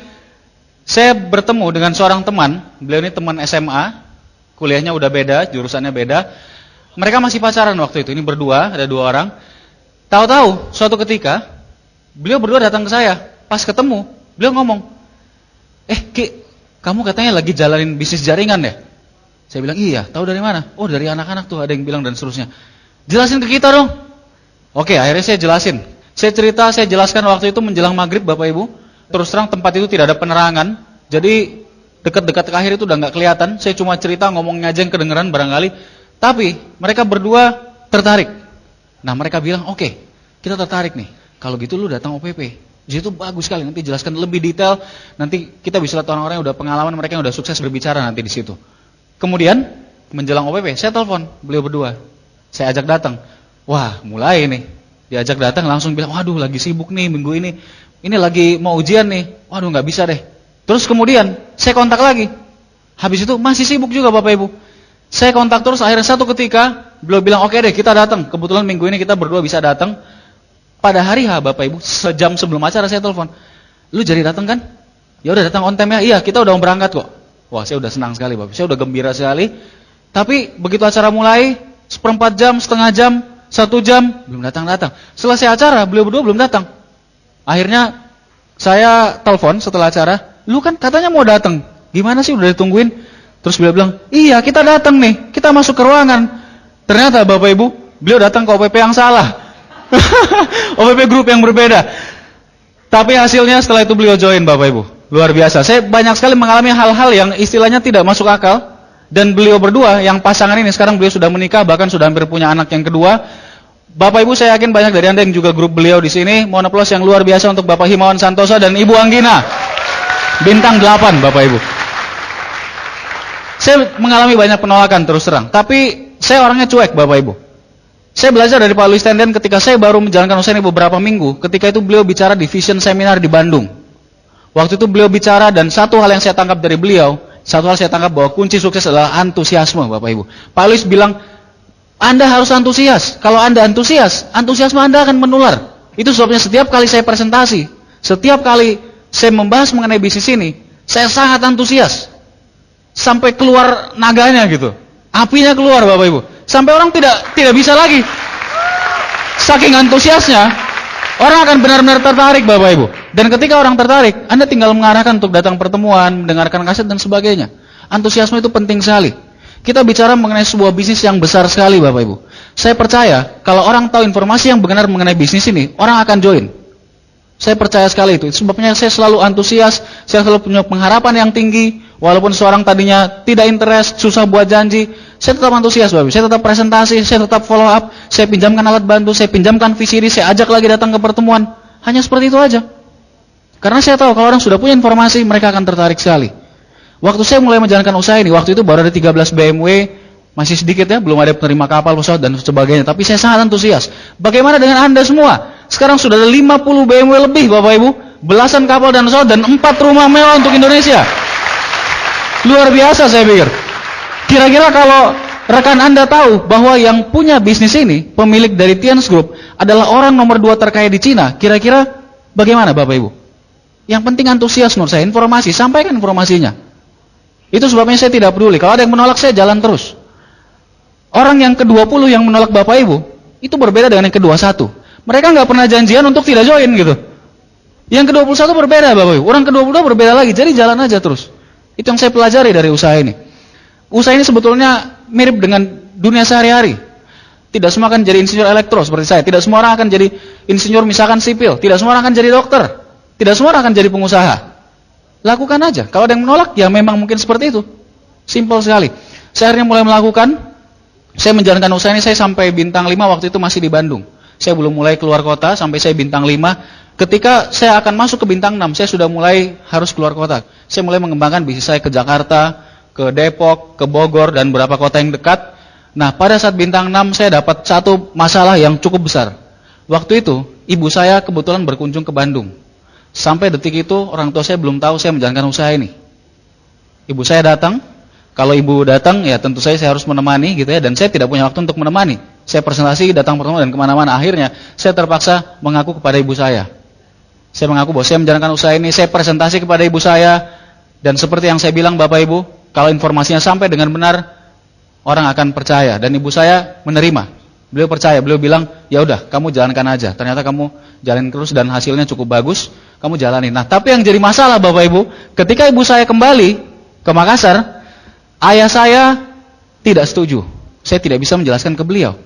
saya bertemu dengan seorang teman, beliau ini teman SMA, kuliahnya udah beda, jurusannya beda. Mereka masih pacaran waktu itu, ini berdua, ada 2 orang. Tahu-tahu, suatu ketika, beliau berdua datang ke saya, pas ketemu, beliau ngomong, Ki, kamu katanya lagi jalanin bisnis jaringan ya? Saya bilang, iya, tahu dari mana? Oh dari anak-anak tuh, ada yang bilang dan seterusnya. Jelasin ke kita dong. Oke, akhirnya saya jelasin. Saya cerita, saya jelaskan waktu itu menjelang maghrib Bapak Ibu. Terus terang tempat itu tidak ada penerangan. Jadi dekat-dekat ke akhir itu udah nggak kelihatan. Saya cuma cerita, ngomongnya aja yang kedengeran barangkali. Tapi mereka berdua tertarik. Nah mereka bilang, oke, kita tertarik nih. Kalau gitu lu datang OPP. Di situ bagus sekali, nanti jelaskan lebih detail. Nanti kita bisa lihat orang-orang yang udah pengalaman, mereka yang udah sukses berbicara nanti di situ. Kemudian menjelang OPP, saya telepon beliau berdua. Saya ajak datang. Wah, mulai nih. Diajak datang langsung bilang, waduh lagi sibuk nih minggu ini. Ini lagi mau ujian nih. Waduh nggak bisa deh. Terus kemudian saya kontak lagi. Habis itu masih sibuk juga Bapak Ibu. Saya kontak terus, akhirnya satu ketika beliau bilang, oke deh kita datang. Kebetulan minggu ini kita berdua bisa datang. Pada hari H Bapak Ibu, sejam sebelum acara saya telepon. Lu jadi datang kan? Ya udah datang on time ya. Iya, kita udah mau berangkat kok. Wah, saya udah senang sekali Bapak. Saya udah gembira sekali. Tapi begitu acara mulai, seperempat jam, setengah jam, 1 jam, belum datang-datang. Selesai acara, beliau berdua belum datang. Akhirnya saya telepon setelah acara, lu kan katanya mau datang, gimana sih udah ditungguin? Terus beliau bilang, iya kita datang nih, kita masuk ke ruangan. Ternyata Bapak Ibu, beliau datang ke OPP yang salah. OPP grup yang berbeda. Tapi hasilnya setelah itu beliau join Bapak Ibu. Luar biasa. Saya banyak sekali mengalami hal-hal yang istilahnya tidak masuk akal. Dan beliau berdua, yang pasangan ini sekarang beliau sudah menikah, bahkan sudah hampir punya anak yang kedua. Bapak Ibu, saya yakin banyak dari Anda yang juga grup beliau di sini. Mohon aplaus yang luar biasa untuk Bapak Himawan Santosa dan Ibu Anggina. Bintang 8 Bapak Ibu. Saya mengalami banyak penolakan terus terang, tapi saya orangnya cuek Bapak Ibu. Saya belajar dari Pak Louis Tenden ketika saya baru menjalankan usaha ini beberapa minggu. Ketika itu beliau bicara di Vision Seminar di Bandung. Waktu itu beliau bicara dan satu hal yang saya tangkap dari beliau, satu hal saya tangkap bahwa kunci sukses adalah antusiasme Bapak Ibu. Pak Louis bilang, Anda harus antusias. Kalau Anda antusias, antusiasme Anda akan menular. Itu sebabnya setiap kali saya presentasi, setiap kali saya membahas mengenai bisnis ini, saya sangat antusias. Sampai keluar naganya gitu. Apinya keluar Bapak Ibu. Sampai orang tidak bisa lagi. Saking antusiasnya, orang akan benar-benar tertarik Bapak Ibu. Dan ketika orang tertarik, Anda tinggal mengarahkan untuk datang pertemuan, mendengarkan kaset dan sebagainya. Antusiasme itu penting sekali. Kita bicara mengenai sebuah bisnis yang besar sekali Bapak Ibu. Saya percaya kalau orang tahu informasi yang benar mengenai bisnis ini, orang akan join. Saya percaya sekali itu. Sebabnya saya selalu antusias, saya selalu punya pengharapan yang tinggi. Walaupun seorang tadinya tidak interest, susah buat janji, saya tetap antusias Bapak Ibu. Saya tetap presentasi, saya tetap follow up, saya pinjamkan alat bantu, saya pinjamkan VCD, saya ajak lagi datang ke pertemuan. Hanya seperti itu aja. Karena saya tahu kalau orang sudah punya informasi, mereka akan tertarik sekali. Waktu saya mulai menjalankan usaha ini, waktu itu baru ada 13 BMW, masih sedikit ya, belum ada penerima kapal, pesawat dan sebagainya. Tapi saya sangat antusias. Bagaimana dengan Anda semua? Sekarang sudah ada 50 BMW lebih Bapak Ibu, belasan kapal dan pesawat dan 4 rumah mewah untuk Indonesia. Luar biasa saya pikir. Kira-kira kalau rekan Anda tahu bahwa yang punya bisnis ini, pemilik dari Tians Group, adalah orang nomor 2 terkaya di Cina, kira-kira bagaimana Bapak Ibu? Yang penting antusias menurut saya, informasi, sampaikan informasinya. Itu sebabnya saya tidak peduli. Kalau ada yang menolak saya jalan terus. Orang yang ke-20 yang menolak Bapak Ibu, itu berbeda dengan yang ke-21. Mereka nggak pernah janjian untuk tidak join gitu. Yang ke-21 berbeda Bapak Ibu. Orang ke-22 berbeda lagi, jadi jalan aja terus. Itu yang saya pelajari dari usaha ini. Usaha ini sebetulnya mirip dengan dunia sehari-hari. Tidak semua akan jadi insinyur elektro seperti saya. Tidak semua orang akan jadi insinyur misalkan sipil. Tidak semua orang akan jadi dokter. Tidak semua orang akan jadi pengusaha. Lakukan aja. Kalau ada yang menolak, ya memang mungkin seperti itu. Simpel sekali. Saya akhirnya mulai melakukan. Saya menjalankan usaha ini, saya sampai bintang 5 waktu itu masih di Bandung. Saya belum mulai keluar kota, sampai saya bintang 5. Ketika saya akan masuk ke bintang 6, saya sudah mulai harus keluar kota. Saya mulai mengembangkan bisnis saya ke Jakarta, ke Depok, ke Bogor, dan beberapa kota yang dekat. Nah, pada saat bintang 6, saya dapat satu masalah yang cukup besar. Waktu itu, ibu saya kebetulan berkunjung ke Bandung. Sampai detik itu, orang tua saya belum tahu saya menjalankan usaha ini. Ibu saya datang. Kalau ibu datang, ya tentu saya harus menemani gitu ya. Dan saya tidak punya waktu untuk menemani. Saya presentasi, datang pertemuan, dan kemana-mana. Akhirnya, saya terpaksa mengaku kepada ibu saya. Saya mengaku bahwa saya menjalankan usaha ini, saya presentasi kepada ibu saya, dan seperti yang saya bilang Bapak Ibu, kalau informasinya sampai dengan benar, orang akan percaya. Dan ibu saya menerima. Beliau percaya, beliau bilang, ya udah, kamu jalankan aja. Ternyata kamu jalanin terus dan hasilnya cukup bagus, kamu jalani. Nah, tapi yang jadi masalah Bapak Ibu, ketika ibu saya kembali ke Makassar, ayah saya tidak setuju. Saya tidak bisa menjelaskan ke beliau.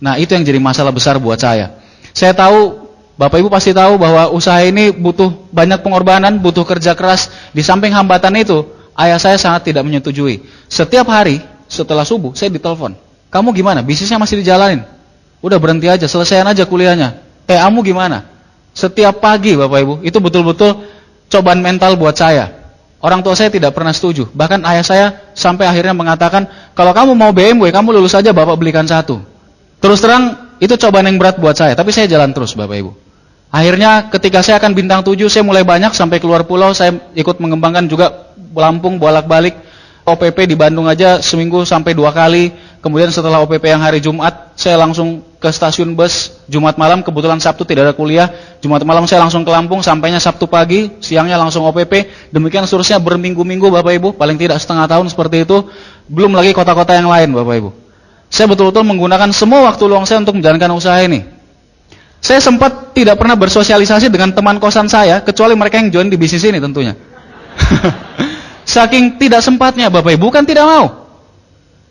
Nah, itu yang jadi masalah besar buat saya. Saya tahu, Bapak Ibu pasti tahu bahwa usaha ini butuh banyak pengorbanan, butuh kerja keras. Di samping hambatan itu, ayah saya sangat tidak menyetujui. Setiap hari setelah subuh, saya ditelepon. Kamu gimana? Bisnisnya masih dijalanin? Udah berhenti aja, selesaikan aja kuliahnya. Kamu gimana? Setiap pagi Bapak Ibu, itu betul-betul cobaan mental buat saya. Orang tua saya tidak pernah setuju. Bahkan ayah saya sampai akhirnya mengatakan, kalau kamu mau BMW, kamu lulus saja, Bapak belikan satu. Terus terang, itu cobaan yang berat buat saya. Tapi saya jalan terus Bapak Ibu. Akhirnya ketika saya akan bintang 7, saya mulai banyak sampai keluar pulau, saya ikut mengembangkan juga Lampung, bolak-balik. OPP di Bandung aja seminggu sampai 2 kali. Kemudian setelah OPP yang hari Jumat, saya langsung ke stasiun bus Jumat malam, kebetulan Sabtu tidak ada kuliah. Jumat malam saya langsung ke Lampung, sampainya Sabtu pagi, siangnya langsung OPP. Demikian seterusnya berminggu-minggu Bapak Ibu, paling tidak setengah tahun seperti itu. Belum lagi kota-kota yang lain Bapak Ibu. Saya betul-betul menggunakan semua waktu luang saya untuk menjalankan usaha ini. Saya sempat tidak pernah bersosialisasi dengan teman kosan saya, kecuali mereka yang join di bisnis ini tentunya. Saking tidak sempatnya Bapak Ibu, kan tidak mau.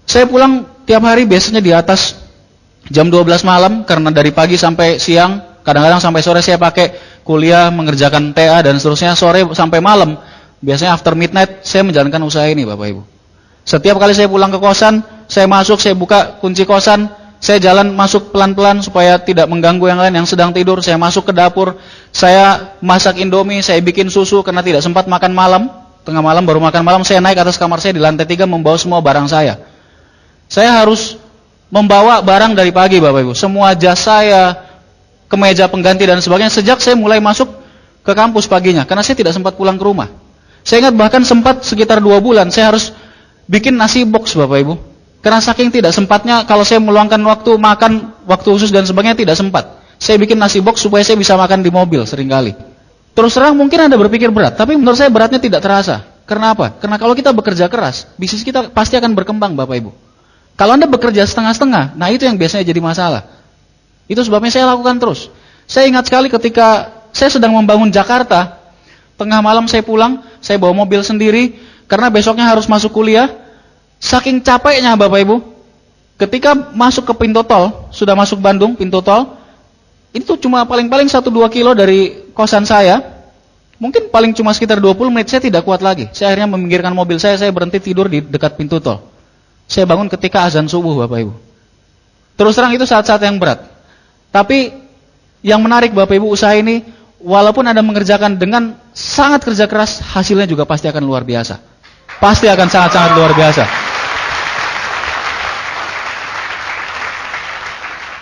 Saya pulang tiap hari biasanya di atas jam 12 malam, karena dari pagi sampai siang, kadang-kadang sampai sore saya pakai kuliah, mengerjakan TA dan seterusnya, sore sampai malam. Biasanya after midnight saya menjalankan usaha ini Bapak Ibu. Setiap kali saya pulang ke kosan, saya masuk, saya buka kunci kosan, saya jalan masuk pelan-pelan supaya tidak mengganggu yang lain yang sedang tidur. Saya masuk ke dapur, saya masak Indomie, saya bikin susu karena tidak sempat makan malam. Tengah malam baru makan malam, saya naik atas kamar saya di lantai 3 membawa semua barang saya. Saya harus membawa barang dari pagi Bapak Ibu, semua jas saya, kemeja pengganti dan sebagainya, sejak saya mulai masuk ke kampus paginya, karena saya tidak sempat pulang ke rumah. Saya ingat bahkan sempat sekitar 2 bulan saya harus bikin nasi box Bapak Ibu, karena saking tidak sempatnya, kalau saya meluangkan waktu makan, waktu khusus dan sebagainya tidak sempat. Saya bikin nasi box supaya saya bisa makan di mobil seringkali. Terus terang mungkin Anda berpikir berat, tapi menurut saya beratnya tidak terasa. Karena apa? Karena kalau kita bekerja keras, bisnis kita pasti akan berkembang Bapak Ibu. Kalau Anda bekerja setengah-setengah, nah itu yang biasanya jadi masalah. Itu sebabnya saya lakukan terus. Saya ingat sekali ketika saya sedang membangun Jakarta, tengah malam saya pulang, saya bawa mobil sendiri, karena besoknya harus masuk kuliah. Saking capeknya Bapak Ibu, ketika masuk ke pintu tol, sudah masuk Bandung, pintu tol, itu cuma paling-paling 1-2 kilo dari kosan saya, mungkin paling cuma sekitar 20 menit, saya tidak kuat lagi. Saya akhirnya meminggirkan mobil saya berhenti tidur di dekat pintu tol. Saya bangun ketika azan subuh Bapak Ibu. Terus terang itu saat-saat yang berat. Tapi yang menarik Bapak Ibu, usaha ini walaupun Anda mengerjakan dengan sangat kerja keras, hasilnya juga pasti akan luar biasa. Pasti akan sangat-sangat luar biasa.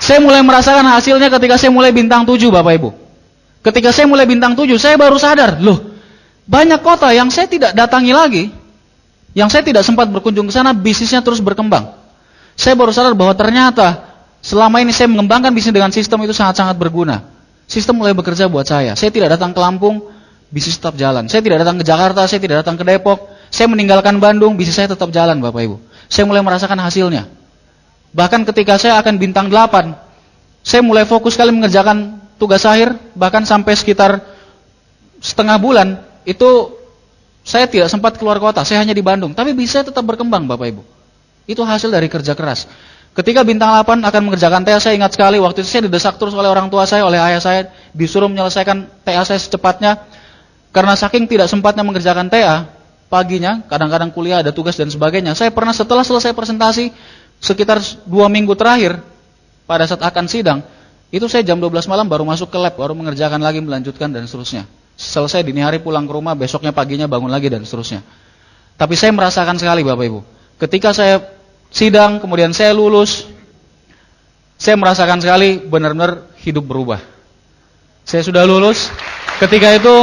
Saya mulai merasakan hasilnya ketika saya mulai bintang 7 Bapak Ibu. Ketika saya mulai bintang 7, saya baru sadar, loh, banyak kota yang saya tidak datangi lagi, yang saya tidak sempat berkunjung ke sana, bisnisnya terus berkembang. Saya baru sadar bahwa ternyata selama ini saya mengembangkan bisnis dengan sistem itu sangat-sangat berguna. Sistem mulai bekerja buat saya. Saya tidak datang ke Lampung, bisnis tetap jalan. Saya tidak datang ke Jakarta, saya tidak datang ke Depok. Saya meninggalkan Bandung, bisnis saya tetap jalan Bapak Ibu. Saya mulai merasakan hasilnya. Bahkan ketika saya akan bintang 8, saya mulai fokus sekali mengerjakan tugas akhir, bahkan sampai sekitar setengah bulan, itu saya tidak sempat keluar kota, saya hanya di Bandung. Tapi bisa tetap berkembang Bapak Ibu. Itu hasil dari kerja keras. Ketika bintang 8 akan mengerjakan TA, saya ingat sekali waktu itu saya didesak terus oleh orang tua saya, oleh ayah saya, disuruh menyelesaikan TA saya secepatnya. Karena saking tidak sempatnya mengerjakan TA, paginya, kadang-kadang kuliah, ada tugas dan sebagainya. Saya pernah setelah selesai presentasi, sekitar 2 minggu terakhir, pada saat akan sidang, itu saya jam 12 malam baru masuk ke lab, baru mengerjakan lagi, melanjutkan dan seterusnya. Selesai dini hari pulang ke rumah, besoknya paginya bangun lagi dan seterusnya. Tapi saya merasakan sekali Bapak Ibu, ketika saya sidang, kemudian saya lulus, saya merasakan sekali benar-benar hidup berubah. Saya sudah lulus, ketika itu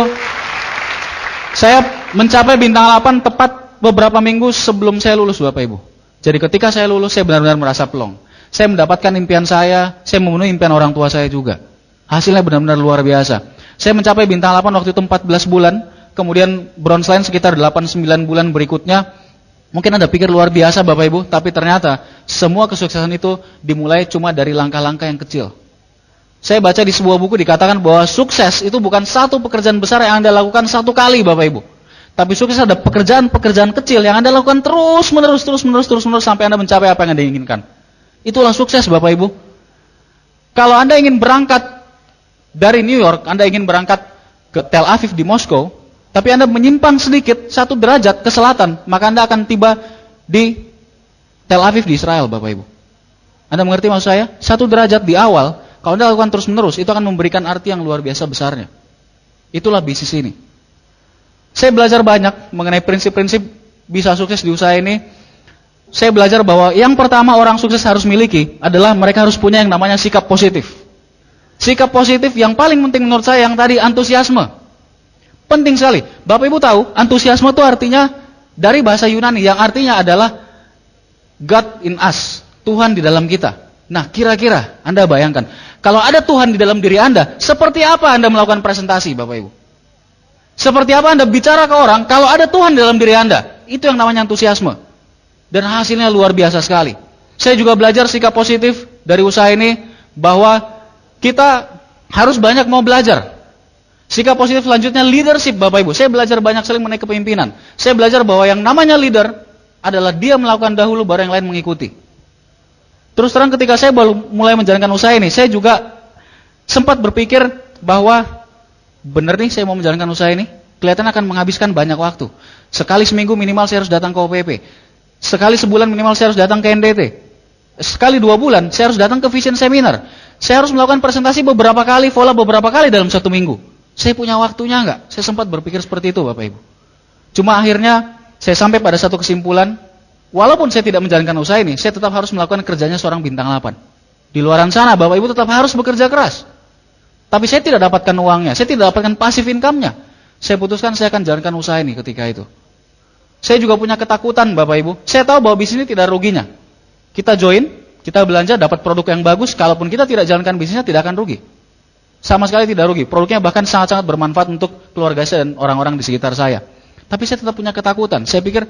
saya mencapai bintang 8 tepat beberapa minggu sebelum saya lulus Bapak Ibu. Jadi ketika saya lulus, saya benar-benar merasa plong. Saya mendapatkan impian saya memenuhi impian orang tua saya juga. Hasilnya benar-benar luar biasa. Saya mencapai bintang 8 waktu itu 14 bulan, kemudian bronze line sekitar 8-9 bulan berikutnya. Mungkin Anda pikir luar biasa Bapak Ibu, tapi ternyata semua kesuksesan itu dimulai cuma dari langkah-langkah yang kecil. Saya baca di sebuah buku dikatakan bahwa sukses itu bukan satu pekerjaan besar yang Anda lakukan satu kali Bapak Ibu. Tapi sukses ada pekerjaan-pekerjaan kecil yang Anda lakukan terus-menerus sampai Anda mencapai apa yang Anda inginkan. Itulah sukses Bapak Ibu. Kalau Anda ingin berangkat dari New York, Anda ingin berangkat ke Tel Aviv di Moskow, tapi Anda menyimpang sedikit 1 derajat ke selatan, maka Anda akan tiba di Tel Aviv di Israel Bapak Ibu. Anda mengerti maksud saya? 1 derajat di awal, kalau Anda lakukan terus-menerus, itu akan memberikan arti yang luar biasa besarnya. Itulah bisnis ini. Saya belajar banyak mengenai prinsip-prinsip bisa sukses di usaha ini. Saya belajar bahwa yang pertama orang sukses harus miliki adalah mereka harus punya yang namanya sikap positif. Sikap positif yang paling penting menurut saya yang tadi, antusiasme. Penting sekali. Bapak Ibu tahu, antusiasme itu artinya dari bahasa Yunani yang artinya adalah God in us, Tuhan di dalam kita. Nah, kira-kira Anda bayangkan, kalau ada Tuhan di dalam diri Anda, seperti apa Anda melakukan presentasi, Bapak Ibu? Seperti apa Anda bicara ke orang kalau ada Tuhan di dalam diri Anda? Itu yang namanya antusiasme. Dan hasilnya luar biasa sekali. Saya juga belajar sikap positif dari usaha ini, bahwa kita harus banyak mau belajar. Sikap positif selanjutnya leadership, Bapak Ibu. Saya belajar banyak sekali mengenai kepemimpinan. Saya belajar bahwa yang namanya leader adalah dia melakukan dahulu baru yang lain mengikuti. Terus terang ketika saya baru mulai menjalankan usaha ini, saya juga sempat berpikir bahwa benar nih saya mau menjalankan usaha ini, kelihatan akan menghabiskan banyak waktu. Sekali seminggu minimal saya harus datang ke OPP. Sekali sebulan minimal saya harus datang ke NDT. Sekali 2 bulan saya harus datang ke vision seminar. Saya harus melakukan presentasi beberapa kali, vola beberapa kali dalam 1 minggu. Saya punya waktunya enggak? Saya sempat berpikir seperti itu, Bapak Ibu. Cuma akhirnya saya sampai pada satu kesimpulan, walaupun saya tidak menjalankan usaha ini, saya tetap harus melakukan kerjanya seorang bintang 8. Di luaran sana, Bapak Ibu tetap harus bekerja keras. Tapi saya tidak dapatkan uangnya, saya tidak dapatkan passive income-nya. Saya putuskan saya akan jalankan usaha ini ketika itu. Saya juga punya ketakutan, Bapak Ibu. Saya tahu bahwa bisnis ini tidak ruginya. Kita join, kita belanja, dapat produk yang bagus, kalaupun kita tidak jalankan bisnisnya tidak akan rugi. Sama sekali tidak rugi. Produknya bahkan sangat-sangat bermanfaat untuk keluarga saya dan orang-orang di sekitar saya. Tapi saya tetap punya ketakutan. Saya pikir,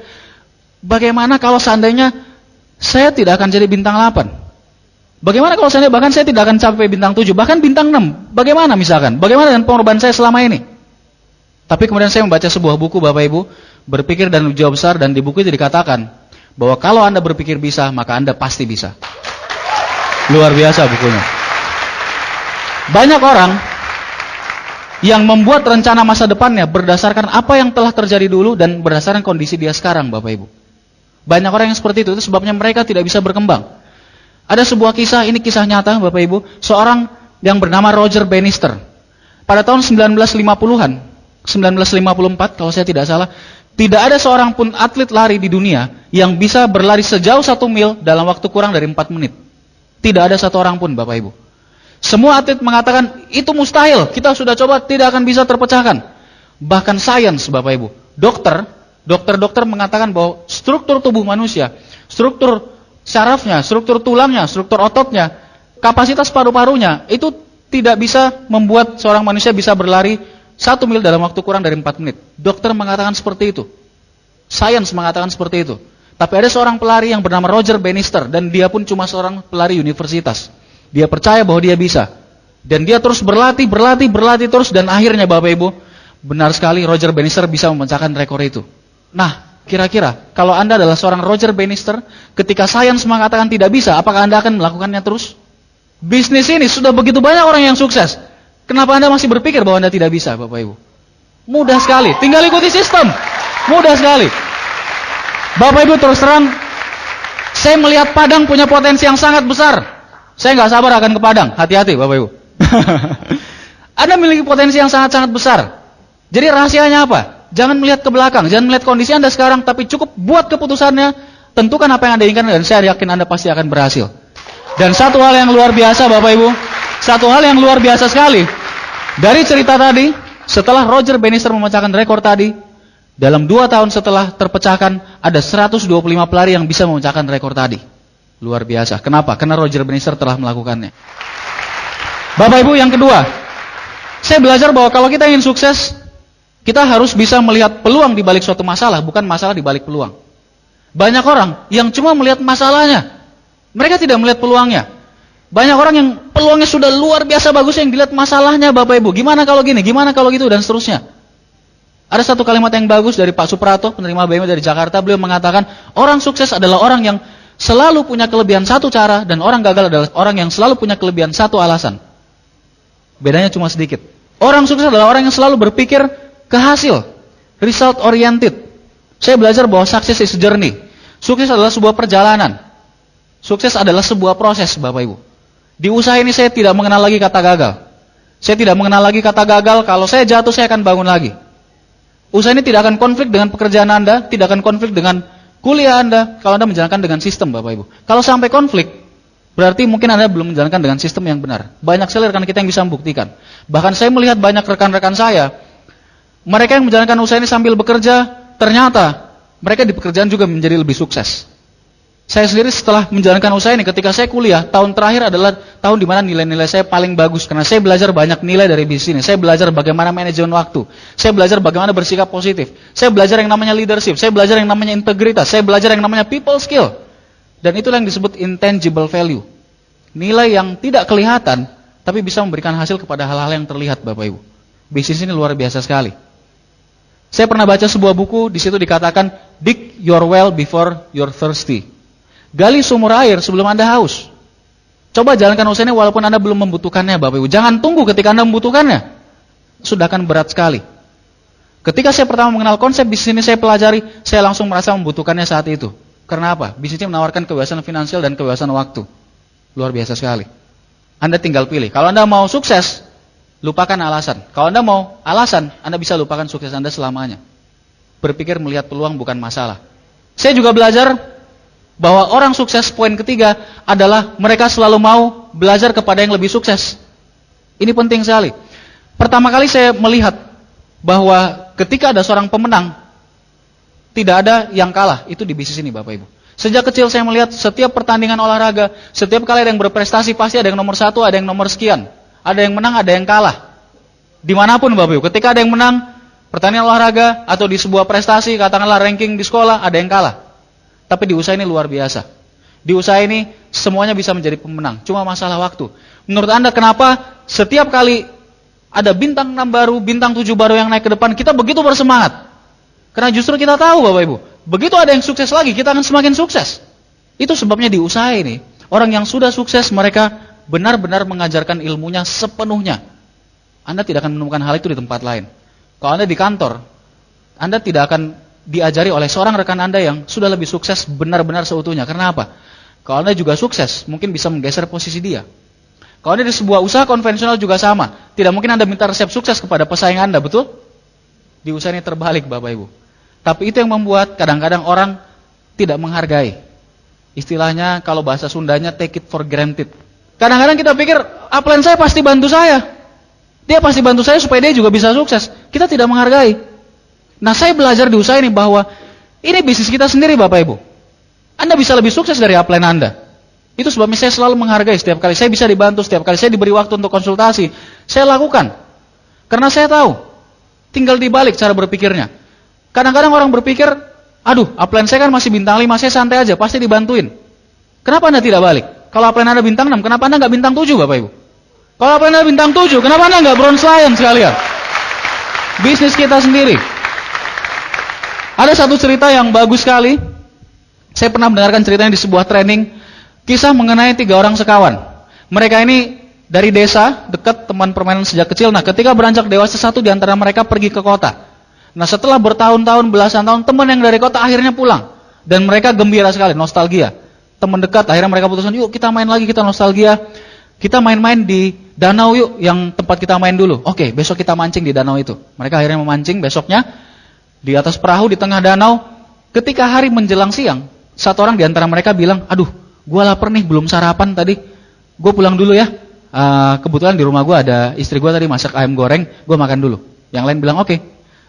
bagaimana kalau seandainya saya tidak akan jadi bintang 8? Bagaimana kalau seandainya bahkan saya tidak akan sampai bintang 7, bahkan bintang 6? Bagaimana misalkan? Bagaimana dengan pengorbanan saya selama ini? Tapi kemudian saya membaca sebuah buku, Bapak Ibu, Berpikir dan Berjiwa Besar, dan di buku itu dikatakan bahwa kalau Anda berpikir bisa, maka Anda pasti bisa. Luar biasa bukunya. Banyak orang yang membuat rencana masa depannya berdasarkan apa yang telah terjadi dulu dan berdasarkan kondisi dia sekarang, Bapak Ibu. Banyak orang yang seperti itu sebabnya mereka tidak bisa berkembang. Ada sebuah kisah, ini kisah nyata, Bapak Ibu, seorang yang bernama Roger Bannister. Pada tahun 1950-an, 1954 kalau saya tidak salah, tidak ada seorang pun atlet lari di dunia yang bisa berlari sejauh 1 mil dalam waktu kurang dari 4 menit. Tidak ada satu orang pun, Bapak Ibu. Semua atlet mengatakan, itu mustahil, kita sudah coba, tidak akan bisa terpecahkan. Bahkan sains, Bapak Ibu, dokter mengatakan bahwa struktur tubuh manusia, struktur syarafnya, struktur tulangnya, struktur ototnya, kapasitas paru-parunya, itu tidak bisa membuat seorang manusia bisa berlari 1 mil dalam waktu kurang dari 4 menit. Dokter mengatakan seperti itu. Sains mengatakan seperti itu. Tapi ada seorang pelari yang bernama Roger Bannister, dan dia pun cuma seorang pelari universitas. Dia percaya bahwa dia bisa. Dan dia terus berlatih terus, dan akhirnya Bapak Ibu, benar sekali Roger Bannister bisa memecahkan rekor itu. Nah, kira-kira kalau Anda adalah seorang Roger Bannister, ketika sains mengatakan tidak bisa, apakah Anda akan melakukannya terus? Bisnis ini sudah begitu banyak orang yang sukses. Kenapa Anda masih berpikir bahwa Anda tidak bisa, Bapak Ibu? Mudah sekali, tinggal ikuti sistem. Mudah sekali. Bapak Ibu, terus terang, saya melihat Padang punya potensi yang sangat besar. Saya nggak sabar akan ke Padang. Hati-hati, Bapak Ibu. Anda memiliki potensi yang sangat-sangat besar. Jadi rahasianya apa? Jangan melihat ke belakang, jangan melihat kondisi Anda sekarang, tapi cukup buat keputusannya, tentukan apa yang Anda inginkan, dan saya yakin Anda pasti akan berhasil. Dan satu hal yang luar biasa, Bapak Ibu, satu hal yang luar biasa sekali, dari cerita tadi, setelah Roger Bannister memecahkan rekor tadi, dalam 2 tahun setelah terpecahkan, ada 125 pelari yang bisa memecahkan rekor tadi. Luar biasa. Kenapa? Karena Roger Bannister telah melakukannya. Bapak Ibu, yang kedua, saya belajar bahwa kalau kita ingin sukses, kita harus bisa melihat peluang di balik suatu masalah, bukan masalah di balik peluang. Banyak orang yang cuma melihat masalahnya, mereka tidak melihat peluangnya. Banyak orang yang peluangnya sudah luar biasa bagus, yang dilihat masalahnya, Bapak Ibu. Gimana kalau gini, gimana kalau gitu, dan seterusnya. Ada satu kalimat yang bagus dari Pak Suprato, penerima BMW dari Jakarta. Beliau mengatakan, orang sukses adalah orang yang selalu punya kelebihan satu cara, dan orang gagal adalah orang yang selalu punya kelebihan satu alasan. Bedanya cuma sedikit. Orang sukses adalah orang yang selalu berpikir ke hasil, result oriented. Saya belajar bahwa success is a journey. Sukses adalah sebuah perjalanan. Sukses adalah sebuah proses, Bapak Ibu. Di usaha ini saya tidak mengenal lagi kata gagal. Saya tidak mengenal lagi kata gagal. Kalau saya jatuh, saya akan bangun lagi. Usaha ini tidak akan konflik dengan pekerjaan Anda, tidak akan konflik dengan kuliah Anda, kalau Anda menjalankan dengan sistem, Bapak Ibu. Kalau sampai konflik, berarti mungkin Anda belum menjalankan dengan sistem yang benar. Banyak sekali rekan kita yang bisa membuktikan. Bahkan saya melihat banyak rekan-rekan saya, mereka yang menjalankan usaha ini sambil bekerja, ternyata mereka di pekerjaan juga menjadi lebih sukses. Saya sendiri setelah menjalankan usaha ini, ketika saya kuliah, tahun terakhir adalah tahun di mana nilai-nilai saya paling bagus. Karena saya belajar banyak nilai dari bisnis ini. Saya belajar bagaimana manajemen waktu. Saya belajar bagaimana bersikap positif. Saya belajar yang namanya leadership. Saya belajar yang namanya integritas. Saya belajar yang namanya people skill. Dan itulah yang disebut intangible value. Nilai yang tidak kelihatan, tapi bisa memberikan hasil kepada hal-hal yang terlihat, Bapak Ibu. Bisnis ini luar biasa sekali. Saya pernah baca sebuah buku, di situ dikatakan, dig your well before you're thirsty. Gali sumur air sebelum Anda haus. Coba jalankan usaha ini walaupun Anda belum membutuhkannya, Bapak Ibu. Jangan tunggu ketika Anda membutuhkannya. Sudah akan berat sekali. Ketika saya pertama mengenal konsep bisnis ini, saya pelajari, saya langsung merasa membutuhkannya saat itu. Karena apa? Bisnis ini menawarkan kebebasan finansial dan kebebasan waktu. Luar biasa sekali. Anda tinggal pilih. Kalau Anda mau sukses, lupakan alasan. Kalau Anda mau alasan, Anda bisa lupakan sukses Anda selamanya. Berpikir melihat peluang bukan masalah. Saya juga belajar bahwa orang sukses, poin ketiga adalah mereka selalu mau belajar kepada yang lebih sukses. Ini penting sekali. Pertama kali saya melihat bahwa ketika ada seorang pemenang, tidak ada yang kalah. Itu di bisnis ini, Bapak Ibu. Sejak kecil saya melihat setiap pertandingan olahraga, setiap kali ada yang berprestasi pasti ada yang nomor 1, ada yang nomor sekian. Ada yang menang, ada yang kalah. Dimanapun, Bapak Ibu, ketika ada yang menang, pertandingan olahraga atau di sebuah prestasi, katakanlah ranking di sekolah, ada yang kalah. Tapi di usaha ini luar biasa. Di usaha ini semuanya bisa menjadi pemenang. Cuma masalah waktu. Menurut Anda kenapa setiap kali ada bintang 6 baru, bintang 7 baru yang naik ke depan, kita begitu bersemangat? Karena justru kita tahu, Bapak Ibu, begitu ada yang sukses lagi, kita akan semakin sukses. Itu sebabnya di usaha ini, orang yang sudah sukses, mereka benar-benar mengajarkan ilmunya sepenuhnya. Anda tidak akan menemukan hal itu di tempat lain. Kalau Anda di kantor, Anda tidak akan diajari oleh seorang rekan Anda yang sudah lebih sukses benar-benar seutuhnya. Karena apa? Kalau Anda juga sukses, mungkin bisa menggeser posisi dia. Kalau Anda di sebuah usaha konvensional juga sama. Tidak mungkin Anda minta resep sukses kepada pesaing Anda, betul? Di usaha ini terbalik, Bapak Ibu. Tapi itu yang membuat kadang-kadang orang tidak menghargai. Istilahnya kalau bahasa Sundanya take it for granted. Kadang-kadang kita pikir, upline saya pasti bantu saya. Dia pasti bantu saya supaya dia juga bisa sukses. Kita tidak menghargai. Nah, saya belajar di usaha ini bahwa ini bisnis kita sendiri, Bapak Ibu. Anda bisa lebih sukses dari upline Anda. Itu sebabnya saya selalu menghargai setiap kali saya bisa dibantu, setiap kali saya diberi waktu untuk konsultasi. Saya lakukan. Karena saya tahu, tinggal dibalik cara berpikirnya. Kadang-kadang orang berpikir, aduh, upline saya kan masih bintang 5, saya santai aja, pasti dibantuin. Kenapa Anda tidak balik? Kalau upline Anda bintang 6, kenapa Anda nggak bintang 7, Bapak Ibu? Kalau upline Anda bintang 7, kenapa Anda nggak bronze lion sekalian? Bisnis kita sendiri. Ada satu cerita yang bagus sekali. Saya pernah mendengarkan ceritanya di sebuah training. Kisah mengenai 3 orang sekawan. Mereka ini dari desa, dekat teman permainan sejak kecil. Nah, ketika beranjak dewasa, satu di antara mereka pergi ke kota. Nah, setelah bertahun-tahun, belasan tahun, teman yang dari kota akhirnya pulang. Dan mereka gembira sekali, nostalgia. Teman dekat, akhirnya mereka putuskan, yuk kita main lagi, kita nostalgia. Kita main-main di danau yuk, yang tempat kita main dulu. Oke, besok kita mancing di danau itu. Mereka akhirnya memancing, besoknya di atas perahu di tengah danau. Ketika hari menjelang siang, satu orang di antara mereka bilang, aduh, gue lapar nih, belum sarapan tadi. Gue pulang dulu ya. Kebetulan di rumah gue ada istri gue tadi masak ayam goreng, gue makan dulu. Yang lain bilang oke.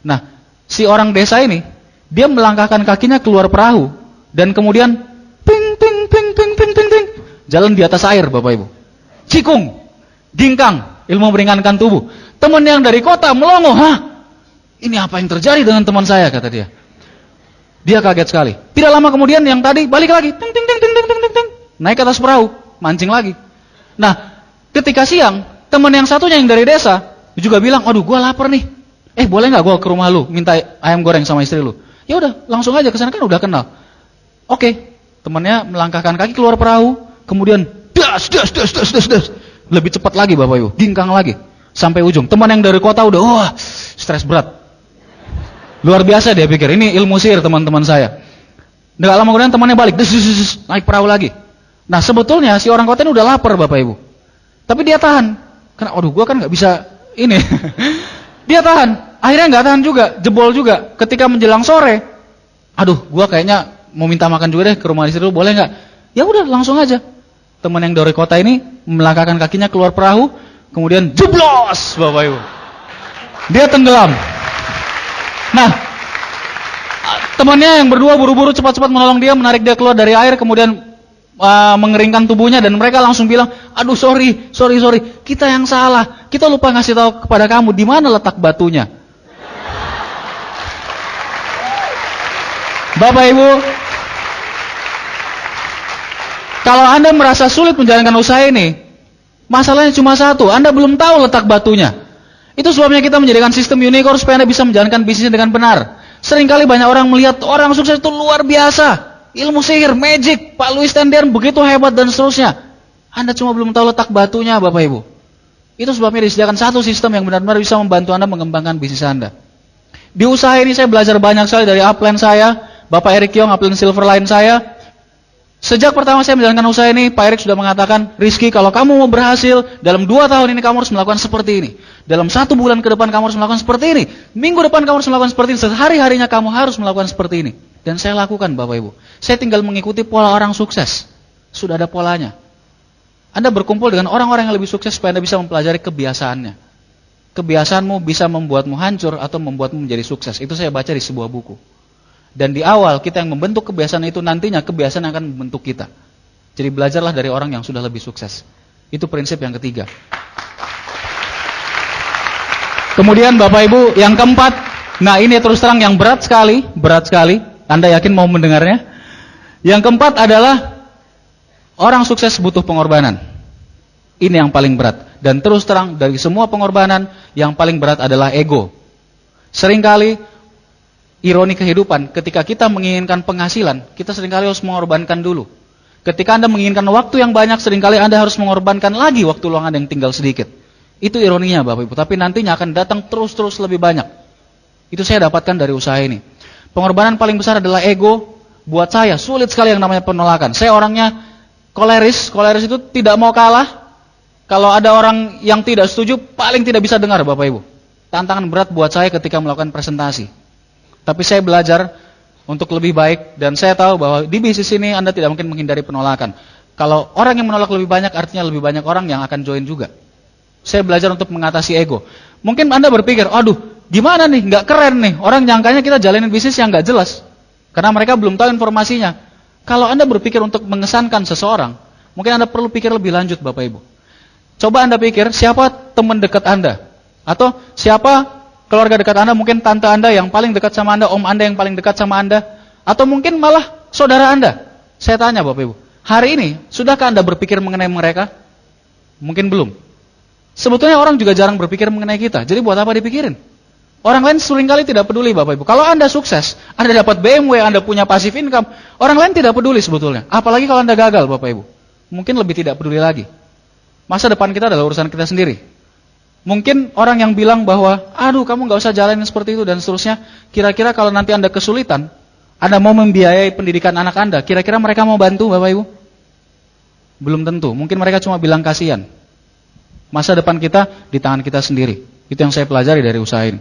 Nah, si orang desa ini, dia melangkahkan kakinya keluar perahu dan kemudian ping ping ping ping ping ping ping, jalan di atas air, Bapak Ibu. Cikung, ginkang, ilmu meringankan tubuh. Teman yang dari kota melongo, hah? Ini apa yang terjadi dengan teman saya, kata dia. Dia kaget sekali. Tidak lama kemudian yang tadi balik lagi, ting ting ting ting ting ting ting, naik ke atas perahu, mancing lagi. Nah, ketika siang, teman yang satunya yang dari desa juga bilang, aduh, gue lapar nih. Boleh nggak gue ke rumah lu minta ayam goreng sama istri lu? Ya udah, langsung aja ke sana, kan udah kenal. Oke, temannya melangkahkan kaki keluar perahu, kemudian das. Lebih cepat lagi, Bapak Ibu, ginkang lagi sampai ujung. Teman yang dari kota udah, wah, stres berat. Luar biasa dia pikir, ini ilmu sihir teman-teman saya. Nggak lama kemudian temannya balik, naik perahu lagi. Nah, sebetulnya si orang kota ini udah lapar, Bapak Ibu. Tapi dia tahan. Karena, aduh, gua kan nggak bisa ini. Dia tahan. Akhirnya nggak tahan juga, jebol juga. Ketika menjelang sore, aduh, gua kayaknya mau minta makan juga deh ke rumah istri lu, boleh nggak? Ya udah, langsung aja. Teman yang dari kota ini melangkahkan kakinya keluar perahu, kemudian jeblos, Bapak Ibu. Dia tenggelam. Nah, Temannya yang berdua buru-buru cepat-cepat menolong dia, menarik dia keluar dari air, kemudian mengeringkan tubuhnya, dan mereka langsung bilang, aduh sorry, kita yang salah, kita lupa ngasih tahu kepada kamu di mana letak batunya. Bapak Ibu, kalau Anda merasa sulit menjalankan usaha ini, masalahnya cuma satu, Anda belum tahu letak batunya. Itu sebabnya kita menjadikan sistem unicorn supaya Anda bisa menjalankan bisnisnya dengan benar. Seringkali banyak orang melihat orang sukses itu luar biasa, ilmu sihir, magic, Pak Louis Tendian begitu hebat dan seterusnya. Anda cuma belum tahu letak batunya, Bapak Ibu. Itu sebabnya disediakan satu sistem yang benar-benar bisa membantu Anda mengembangkan bisnis Anda. Di usaha ini saya belajar banyak sekali dari upline saya, Bapak Eric Yong, upline Silverline saya. Sejak pertama saya menjalankan usaha ini, Pak Eric sudah mengatakan, Rizky, kalau kamu mau berhasil, dalam 2 tahun ini kamu harus melakukan seperti ini. Dalam 1 bulan ke depan kamu harus melakukan seperti ini. Minggu depan kamu harus melakukan seperti ini. Sehari-harinya kamu harus melakukan seperti ini. Dan saya lakukan, Bapak Ibu. Saya tinggal mengikuti pola orang sukses. Sudah ada polanya. Anda berkumpul dengan orang-orang yang lebih sukses supaya Anda bisa mempelajari kebiasaannya. Kebiasaanmu bisa membuatmu hancur atau membuatmu menjadi sukses. Itu saya baca di sebuah buku. Dan di awal kita yang membentuk kebiasaan itu, nantinya kebiasaan akan membentuk kita. Jadi belajarlah dari orang yang sudah lebih sukses. Itu prinsip yang ketiga. Kemudian Bapak Ibu, yang keempat, nah ini terus terang yang berat sekali. Anda yakin mau mendengarnya? Yang keempat adalah orang sukses butuh pengorbanan. Ini yang paling berat. Dan terus terang dari semua pengorbanan, yang paling berat adalah ego. Seringkali ironi kehidupan, ketika kita menginginkan penghasilan, kita seringkali harus mengorbankan dulu. Ketika Anda menginginkan waktu yang banyak, seringkali Anda harus mengorbankan lagi waktu luang Anda yang tinggal sedikit. Itu ironinya Bapak Ibu, tapi nantinya akan datang terus-terus lebih banyak. Itu saya dapatkan dari usaha ini. Pengorbanan paling besar adalah ego. Buat saya, sulit sekali yang namanya penolakan. Saya orangnya koleris itu tidak mau kalah. Kalau ada orang yang tidak setuju, paling tidak bisa dengar Bapak Ibu. Tantangan berat buat saya ketika melakukan presentasi. Tapi saya belajar untuk lebih baik, dan saya tahu bahwa di bisnis ini Anda tidak mungkin menghindari penolakan. Kalau orang yang menolak lebih banyak, artinya lebih banyak orang yang akan join juga. Saya belajar untuk mengatasi ego. Mungkin Anda berpikir, aduh gimana nih, nggak keren nih, orang nyangkanya kita jalanin bisnis yang nggak jelas. Karena mereka belum tahu informasinya. Kalau Anda berpikir untuk mengesankan seseorang, mungkin Anda perlu pikir lebih lanjut Bapak Ibu. Coba Anda pikir, siapa teman dekat Anda? Atau siapa keluarga dekat Anda, mungkin tante Anda yang paling dekat sama Anda, om Anda yang paling dekat sama Anda, atau mungkin malah saudara Anda. Saya tanya Bapak Ibu, hari ini, sudahkah Anda berpikir mengenai mereka? Mungkin belum. Sebetulnya orang juga jarang berpikir mengenai kita, jadi buat apa dipikirin? Orang lain seringkali tidak peduli Bapak Ibu. Kalau Anda sukses, Anda dapat BMW, Anda punya passive income, orang lain tidak peduli sebetulnya. Apalagi kalau Anda gagal Bapak Ibu. Mungkin lebih tidak peduli lagi. Masa depan kita adalah urusan kita sendiri. Mungkin orang yang bilang bahwa, aduh kamu gak usah jalanin seperti itu dan seterusnya. Kira-kira kalau nanti Anda kesulitan, Anda mau membiayai pendidikan anak Anda, kira-kira mereka mau bantu Bapak Ibu? Belum tentu, mungkin mereka cuma bilang kasihan. Masa depan kita di tangan kita sendiri. Itu yang saya pelajari dari usaha ini.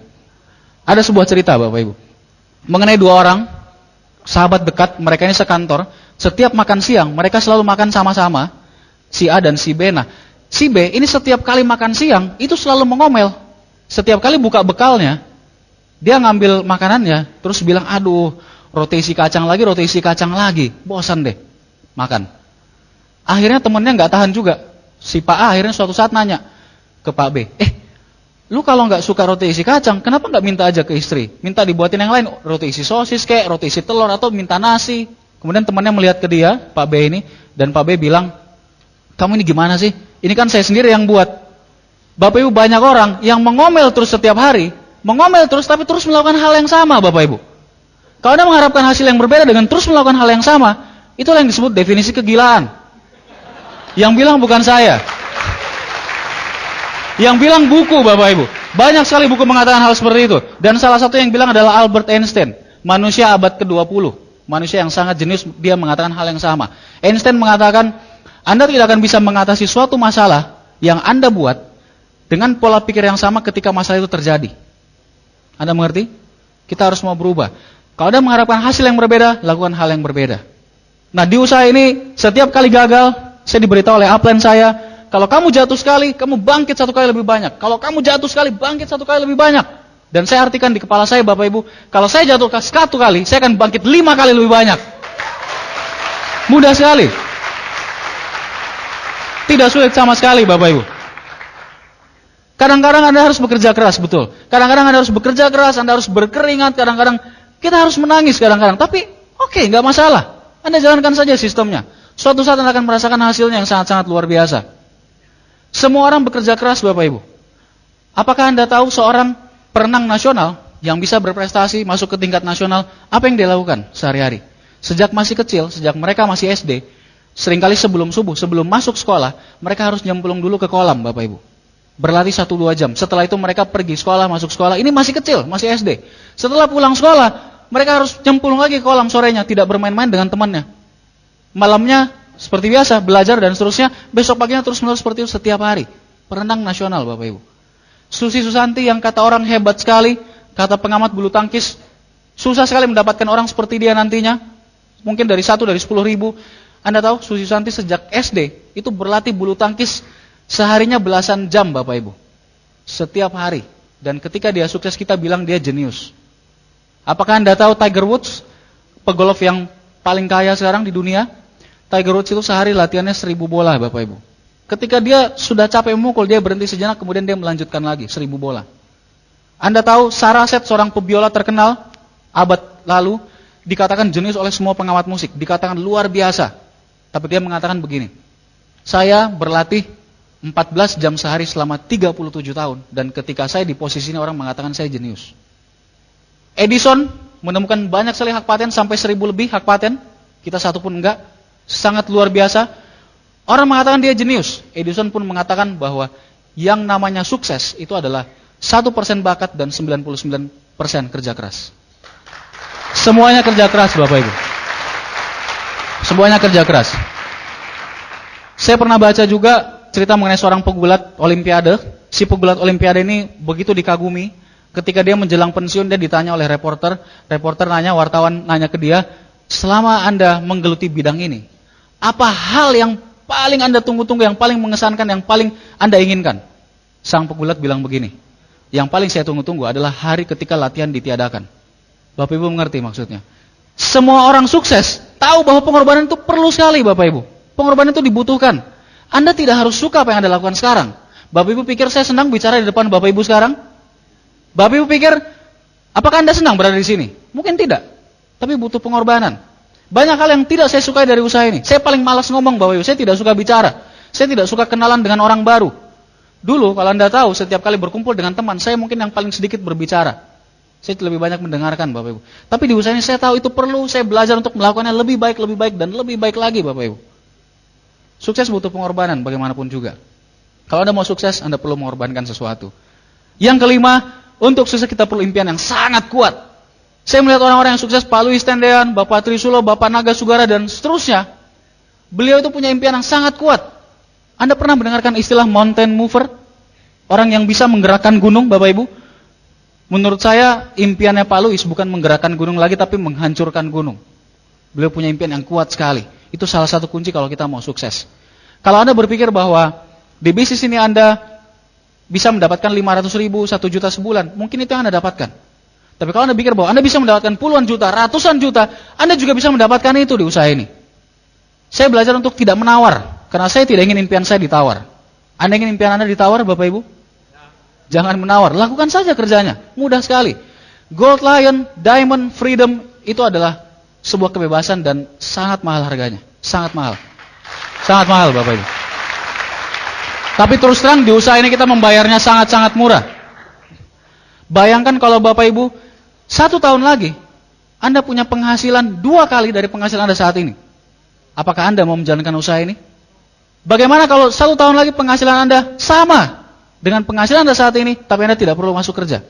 Ada sebuah cerita Bapak Ibu, mengenai 2 orang, sahabat dekat, mereka ini sekantor. Setiap makan siang, mereka selalu makan sama-sama, si A dan si B. Nah, si B ini setiap kali makan siang, itu selalu mengomel. Setiap kali buka bekalnya, dia ngambil makanannya, terus bilang, aduh, roti isi kacang lagi, bosan deh, makan. Akhirnya temennya nggak tahan juga. Si Pak A akhirnya suatu saat nanya ke Pak B, lu kalau nggak suka roti isi kacang, kenapa nggak minta aja ke istri? Minta dibuatin yang lain, roti isi sosis kayak, roti isi telur, atau minta nasi. Kemudian temannya melihat ke dia, Pak B ini, dan Pak B bilang, kamu ini gimana sih? Ini kan saya sendiri yang buat. Bapak Ibu, banyak orang yang mengomel terus setiap hari, mengomel terus tapi terus melakukan hal yang sama Bapak Ibu. Kalau Anda mengharapkan hasil yang berbeda dengan terus melakukan hal yang sama, itulah yang disebut definisi kegilaan. Yang bilang bukan saya. Yang bilang buku Bapak Ibu. Banyak sekali buku mengatakan hal seperti itu. Dan salah satu yang bilang adalah Albert Einstein. Manusia abad ke-20. Manusia yang sangat jenius, dia mengatakan hal yang sama. Einstein mengatakan, Anda tidak akan bisa mengatasi suatu masalah yang Anda buat dengan pola pikir yang sama ketika masalah itu terjadi. Anda mengerti? Kita harus mau berubah. Kalau Anda mengharapkan hasil yang berbeda, lakukan hal yang berbeda. Nah, di usaha ini, setiap kali gagal, saya diberitahu oleh upline saya, kalau kamu jatuh sekali, kamu bangkit 1 kali lebih banyak. Kalau kamu jatuh sekali, bangkit 1 kali lebih banyak. Dan saya artikan di kepala saya, Bapak Ibu, kalau saya jatuh satu kali, saya akan bangkit 5 kali lebih banyak. Mudah sekali. Tidak sulit sama sekali, Bapak Ibu. Kadang-kadang Anda harus bekerja keras, betul. Kadang-kadang Anda harus bekerja keras, Anda harus berkeringat, kadang-kadang kita harus menangis kadang-kadang. Tapi oke, nggak masalah. Anda jalankan saja sistemnya. Suatu saat Anda akan merasakan hasilnya yang sangat-sangat luar biasa. Semua orang bekerja keras, Bapak Ibu. Apakah Anda tahu seorang perenang nasional yang bisa berprestasi masuk ke tingkat nasional, apa yang dia lakukan sehari-hari? Sejak masih kecil, sejak mereka masih SD, seringkali sebelum subuh, sebelum masuk sekolah, mereka harus nyemplung dulu ke kolam, Bapak Ibu. Berlatih 1-2 jam. Setelah itu mereka pergi sekolah, masuk sekolah. Ini masih kecil, masih SD. Setelah pulang sekolah, mereka harus nyemplung lagi ke kolam sorenya, tidak bermain-main dengan temannya. Malamnya seperti biasa, belajar dan seterusnya. Besok paginya terus-menerus seperti itu setiap hari. Perenang nasional, Bapak Ibu. Susi Susanti yang kata orang hebat sekali, kata pengamat bulu tangkis, susah sekali mendapatkan orang seperti dia nantinya. Mungkin dari 1 dari 10 ribu. Anda tahu Susi Susanti sejak SD itu berlatih bulu tangkis seharinya belasan jam, Bapak Ibu. Setiap hari. Dan ketika dia sukses kita bilang dia jenius. Apakah Anda tahu Tiger Woods, pegolf yang paling kaya sekarang di dunia? Tiger Woods itu sehari latihannya 1000 bola, Bapak Ibu. Ketika dia sudah capek memukul, dia berhenti sejenak, kemudian dia melanjutkan lagi 1000 bola. Anda tahu Saraset, seorang pebiola terkenal abad lalu, dikatakan jenius oleh semua pengamat musik, dikatakan luar biasa. Tapi dia mengatakan begini, saya berlatih 14 jam sehari selama 37 tahun, dan ketika saya di posisi ini orang mengatakan saya jenius. Edison menemukan banyak sekali hak paten, sampai 1000 lebih hak paten, kita satu pun enggak, sangat luar biasa. Orang mengatakan dia jenius. Edison pun mengatakan bahwa yang namanya sukses itu adalah 1% bakat dan 99% kerja keras. Semuanya kerja keras, Bapak Ibu. Semuanya kerja keras. Saya pernah baca juga cerita mengenai seorang pegulat olimpiade. Si pegulat olimpiade ini begitu dikagumi. Ketika dia menjelang pensiun, dia ditanya oleh reporter. Reporter nanya, wartawan nanya ke dia, selama Anda menggeluti bidang ini, apa hal yang paling Anda tunggu-tunggu, yang paling mengesankan, yang paling Anda inginkan? Sang pegulat bilang begini, yang paling saya tunggu-tunggu adalah hari ketika latihan ditiadakan. Bapak Ibu mengerti maksudnya? Semua orang sukses tahu bahwa pengorbanan itu perlu sekali, Bapak Ibu. Pengorbanan itu dibutuhkan. Anda tidak harus suka apa yang Anda lakukan sekarang. Bapak Ibu pikir saya senang bicara di depan Bapak Ibu sekarang? Bapak Ibu pikir, apakah Anda senang berada di sini? Mungkin tidak. Tapi butuh pengorbanan. Banyak hal yang tidak saya sukai dari usaha ini. Saya paling malas ngomong, Bapak Ibu. Saya tidak suka bicara. Saya tidak suka kenalan dengan orang baru. Dulu, kalau Anda tahu, setiap kali berkumpul dengan teman, saya mungkin yang paling sedikit berbicara. Saya lebih banyak mendengarkan, Bapak Ibu. Tapi di usaha ini saya tahu itu perlu. Saya belajar untuk melakukannya lebih baik, dan lebih baik lagi, Bapak Ibu. Sukses butuh pengorbanan, bagaimanapun juga. Kalau Anda mau sukses, Anda perlu mengorbankan sesuatu. Yang kelima, untuk sukses kita perlu impian yang sangat kuat. Saya melihat orang-orang yang sukses, Pak Louis Tendean, Bapak Trisulo, Bapak Naga Sugara, dan seterusnya. Beliau itu punya impian yang sangat kuat. Anda pernah mendengarkan istilah mountain mover? Orang yang bisa menggerakkan gunung, Bapak Ibu? Menurut saya, impiannya Pak Louis bukan menggerakkan gunung lagi, tapi menghancurkan gunung. Beliau punya impian yang kuat sekali. Itu salah satu kunci kalau kita mau sukses. Kalau Anda berpikir bahwa di bisnis ini Anda bisa mendapatkan 500 ribu, 1 juta sebulan, mungkin itu yang Anda dapatkan. Tapi kalau Anda pikir bahwa Anda bisa mendapatkan puluhan juta, ratusan juta, Anda juga bisa mendapatkan itu di usaha ini. Saya belajar untuk tidak menawar, karena saya tidak ingin impian saya ditawar. Anda ingin impian Anda ditawar, Bapak Ibu? Jangan menawar, lakukan saja kerjanya, mudah sekali. Gold Lion, Diamond, Freedom, itu adalah sebuah kebebasan dan sangat mahal harganya. Sangat mahal. Sangat mahal, Bapak Ibu. Tapi terus terang di usaha ini kita membayarnya sangat-sangat murah. Bayangkan kalau Bapak Ibu 1 tahun lagi Anda punya penghasilan 2 kali dari penghasilan Anda saat ini. Apakah Anda mau menjalankan usaha ini? Bagaimana kalau 1 tahun lagi penghasilan Anda sama dengan penghasilan Anda saat ini, tapi Anda tidak perlu masuk kerja?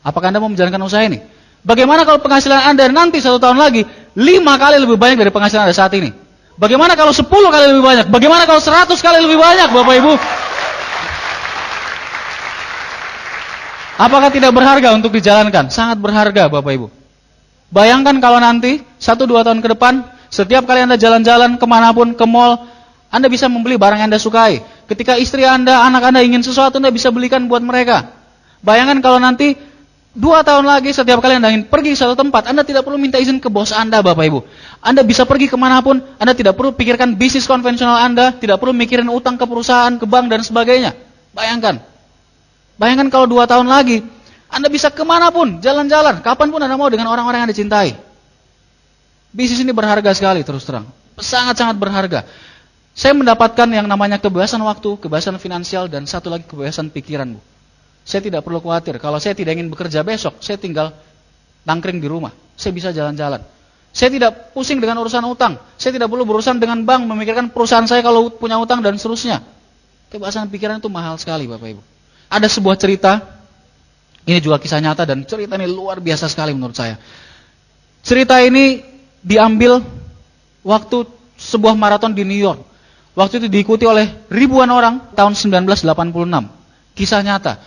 Apakah Anda mau menjalankan usaha ini? Bagaimana kalau penghasilan Anda nanti 1 tahun lagi 5 kali lebih banyak dari penghasilan Anda saat ini? Bagaimana kalau 10 kali lebih banyak? Bagaimana kalau 100 kali lebih banyak, Bapak Ibu? Apakah tidak berharga untuk dijalankan? Sangat berharga, Bapak Ibu. Bayangkan kalau nanti 1-2 tahun ke depan, setiap kali Anda jalan-jalan kemanapun, ke mall, Anda bisa membeli barang yang Anda sukai. Ketika istri Anda, anak Anda ingin sesuatu, Anda bisa belikan buat mereka. Bayangkan kalau nanti 2 tahun lagi setiap kali Anda ingin pergi ke suatu tempat, Anda tidak perlu minta izin ke bos Anda, Bapak Ibu. Anda bisa pergi kemanapun, Anda tidak perlu pikirkan bisnis konvensional Anda, tidak perlu mikirin utang ke perusahaan, ke bank, dan sebagainya. Bayangkan. Bayangkan kalau 2 tahun lagi, Anda bisa kemanapun, jalan-jalan, kapanpun Anda mau dengan orang-orang yang Anda cintai. Bisnis ini berharga sekali, terus terang. Sangat-sangat berharga. Saya mendapatkan yang namanya kebebasan waktu, kebebasan finansial, dan satu lagi kebebasan pikiran, Bu. Saya tidak perlu khawatir, kalau saya tidak ingin bekerja besok, saya tinggal nangkring di rumah. Saya bisa jalan-jalan. Saya tidak pusing dengan urusan utang. Saya tidak perlu berurusan dengan bank, memikirkan perusahaan saya kalau punya utang dan seterusnya. Kebebasan pikiran itu mahal sekali, Bapak Ibu. Ada sebuah cerita, ini juga kisah nyata, dan cerita ini luar biasa sekali menurut saya. Cerita ini diambil waktu sebuah maraton di New York. Waktu itu diikuti oleh ribuan orang tahun 1986. Kisah nyata.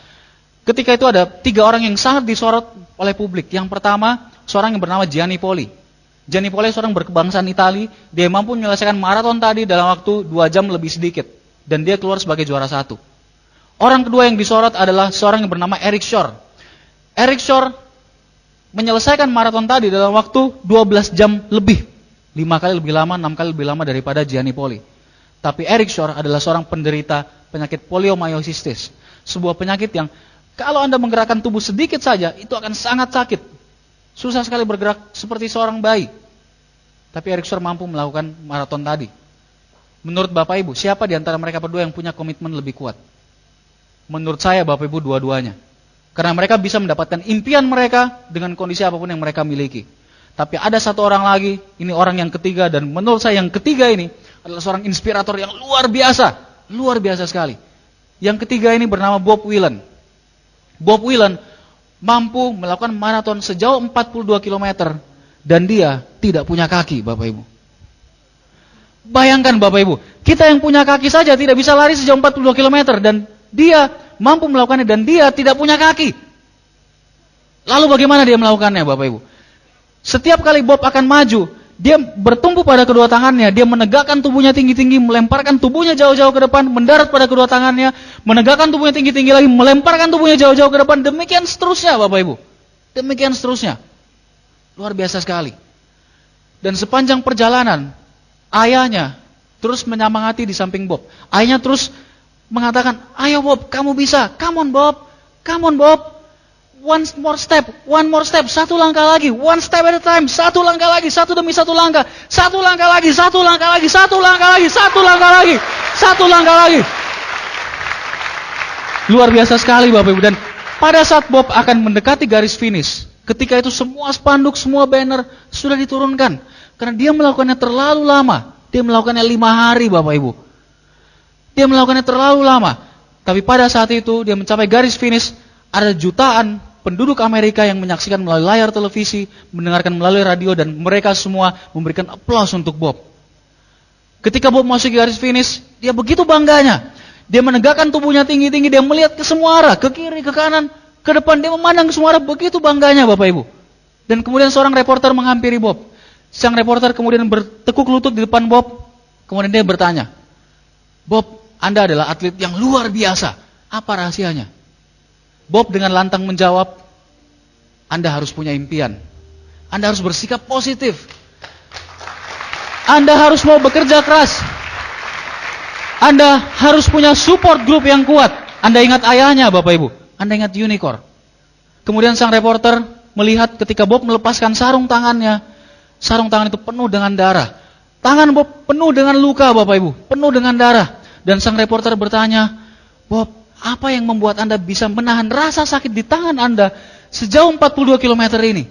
Ketika itu ada 3 orang yang sangat disorot oleh publik. Yang pertama, seorang yang bernama Gianni Poli. Gianni Poli seorang berkebangsaan Itali. Dia mampu menyelesaikan maraton tadi dalam waktu 2 jam lebih sedikit. Dan dia keluar sebagai juara 1. Orang kedua yang disorot adalah seorang yang bernama Eric Shore. Eric Shore menyelesaikan maraton tadi dalam waktu 12 jam lebih. 5 kali lebih lama, 6 kali lebih lama daripada Gianni Poli. Tapi Eric Shore adalah seorang penderita penyakit poliomyositis. Sebuah penyakit yang kalau Anda menggerakkan tubuh sedikit saja, itu akan sangat sakit. Susah sekali bergerak seperti seorang bayi. Tapi Eric Shore mampu melakukan maraton tadi. Menurut Bapak Ibu, siapa di antara mereka berdua yang punya komitmen lebih kuat? Menurut saya Bapak Ibu dua-duanya. Karena mereka bisa mendapatkan impian mereka dengan kondisi apapun yang mereka miliki. Tapi ada satu orang lagi, ini orang yang ketiga, dan menurut saya yang ketiga ini adalah seorang inspirator yang luar biasa sekali. Yang ketiga ini bernama Bob Whelan. Bob Whelan mampu melakukan maraton sejauh 42 km dan dia tidak punya kaki, Bapak Ibu. Bayangkan Bapak Ibu, kita yang punya kaki saja tidak bisa lari sejauh 42 km dan dia mampu melakukannya dan dia tidak punya kaki. Lalu bagaimana dia melakukannya, Bapak Ibu? Setiap kali Bob akan maju, dia bertumpu pada kedua tangannya, dia menegakkan tubuhnya tinggi-tinggi, melemparkan tubuhnya jauh-jauh ke depan, mendarat pada kedua tangannya, menegakkan tubuhnya tinggi-tinggi lagi, melemparkan tubuhnya jauh-jauh ke depan, demikian seterusnya Bapak Ibu. Demikian seterusnya. Luar biasa sekali. Dan sepanjang perjalanan, ayahnya terus menyemangati di samping Bob. Ayahnya terus mengatakan, ayo Bob, kamu bisa, come on Bob. One more step, satu langkah lagi, one step at a time, satu langkah lagi, satu demi satu langkah, satu langkah lagi, satu langkah lagi, satu langkah lagi, satu langkah lagi, satu langkah lagi. Luar biasa sekali Bapak Ibu. Dan pada saat Bob akan mendekati garis finish, ketika itu semua spanduk, semua banner sudah diturunkan. Karena dia melakukannya terlalu lama, dia melakukannya 5 hari Bapak Ibu. Dia melakukannya terlalu lama, tapi pada saat itu dia mencapai garis finish, ada jutaan penduduk Amerika yang menyaksikan melalui layar televisi, mendengarkan melalui radio, dan mereka semua memberikan aplaus untuk Bob. Ketika Bob masuk ke garis finish, dia begitu bangganya. Dia menegakkan tubuhnya tinggi-tinggi, dia melihat ke semua arah, ke kiri, ke kanan, ke depan, dia memandang ke semua arah, begitu bangganya Bapak Ibu. Dan kemudian seorang reporter menghampiri Bob. Sang reporter kemudian bertekuk lutut di depan Bob, kemudian dia bertanya, Bob, Anda adalah atlet yang luar biasa, apa rahasianya? Bob dengan lantang menjawab, Anda harus punya impian. Anda harus bersikap positif. Anda harus mau bekerja keras. Anda harus punya support group yang kuat. Anda ingat ayahnya Bapak Ibu. Anda ingat unicorn. Kemudian sang reporter melihat ketika Bob melepaskan sarung tangannya. Sarung tangan itu penuh dengan darah. Tangan Bob penuh dengan luka Bapak Ibu. Penuh dengan darah. Dan sang reporter bertanya, Bob, apa yang membuat Anda bisa menahan rasa sakit di tangan Anda sejauh 42 km ini?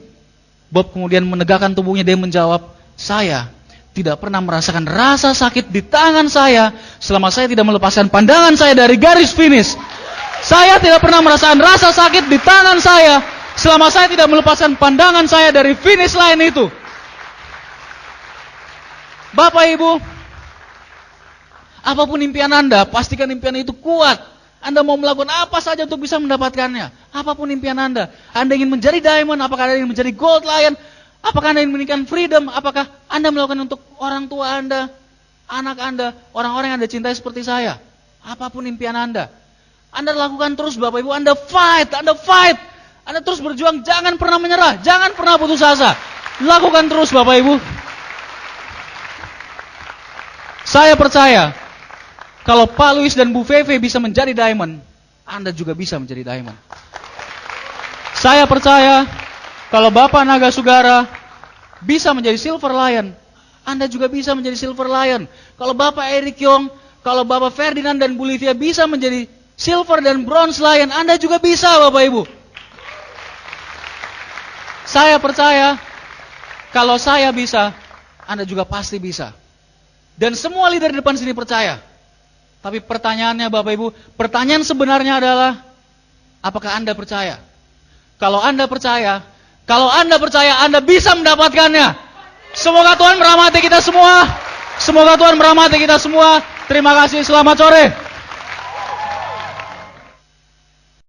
Bob kemudian menegakkan tubuhnya, dia menjawab, saya tidak pernah merasakan rasa sakit di tangan saya selama saya tidak melepaskan pandangan saya dari garis finish. Saya tidak pernah merasakan rasa sakit di tangan saya selama saya tidak melepaskan pandangan saya dari finish line itu. Bapak Ibu, apapun impian Anda, pastikan impian itu kuat. Anda mau melakukan apa saja untuk bisa mendapatkannya. Apapun impian Anda. Anda ingin menjadi diamond, apakah Anda ingin menjadi gold lion, apakah Anda ingin menginginkan freedom, apakah Anda melakukan untuk orang tua Anda, anak Anda, orang-orang yang Anda cintai seperti saya. Apapun impian Anda. Anda lakukan terus Bapak Ibu, Anda fight. Anda terus berjuang, jangan pernah menyerah, jangan pernah putus asa. Lakukan terus Bapak Ibu. Saya percaya, kalau Pak Luis dan Bu Feve bisa menjadi diamond, Anda juga bisa menjadi diamond. Saya percaya, kalau Bapak Naga Sugara bisa menjadi silver lion, Anda juga bisa menjadi silver lion. Kalau Bapak Erick Yong, kalau Bapak Ferdinand dan Bu Livia bisa menjadi silver dan bronze lion, Anda juga bisa Bapak Ibu. Saya percaya, kalau saya bisa, Anda juga pasti bisa. Dan semua leader di depan sini percaya. Tapi pertanyaannya Bapak Ibu, pertanyaan sebenarnya adalah, apakah Anda percaya? Kalau Anda percaya, Anda bisa mendapatkannya. Semoga Tuhan merahmati kita semua. Terima kasih, selamat sore.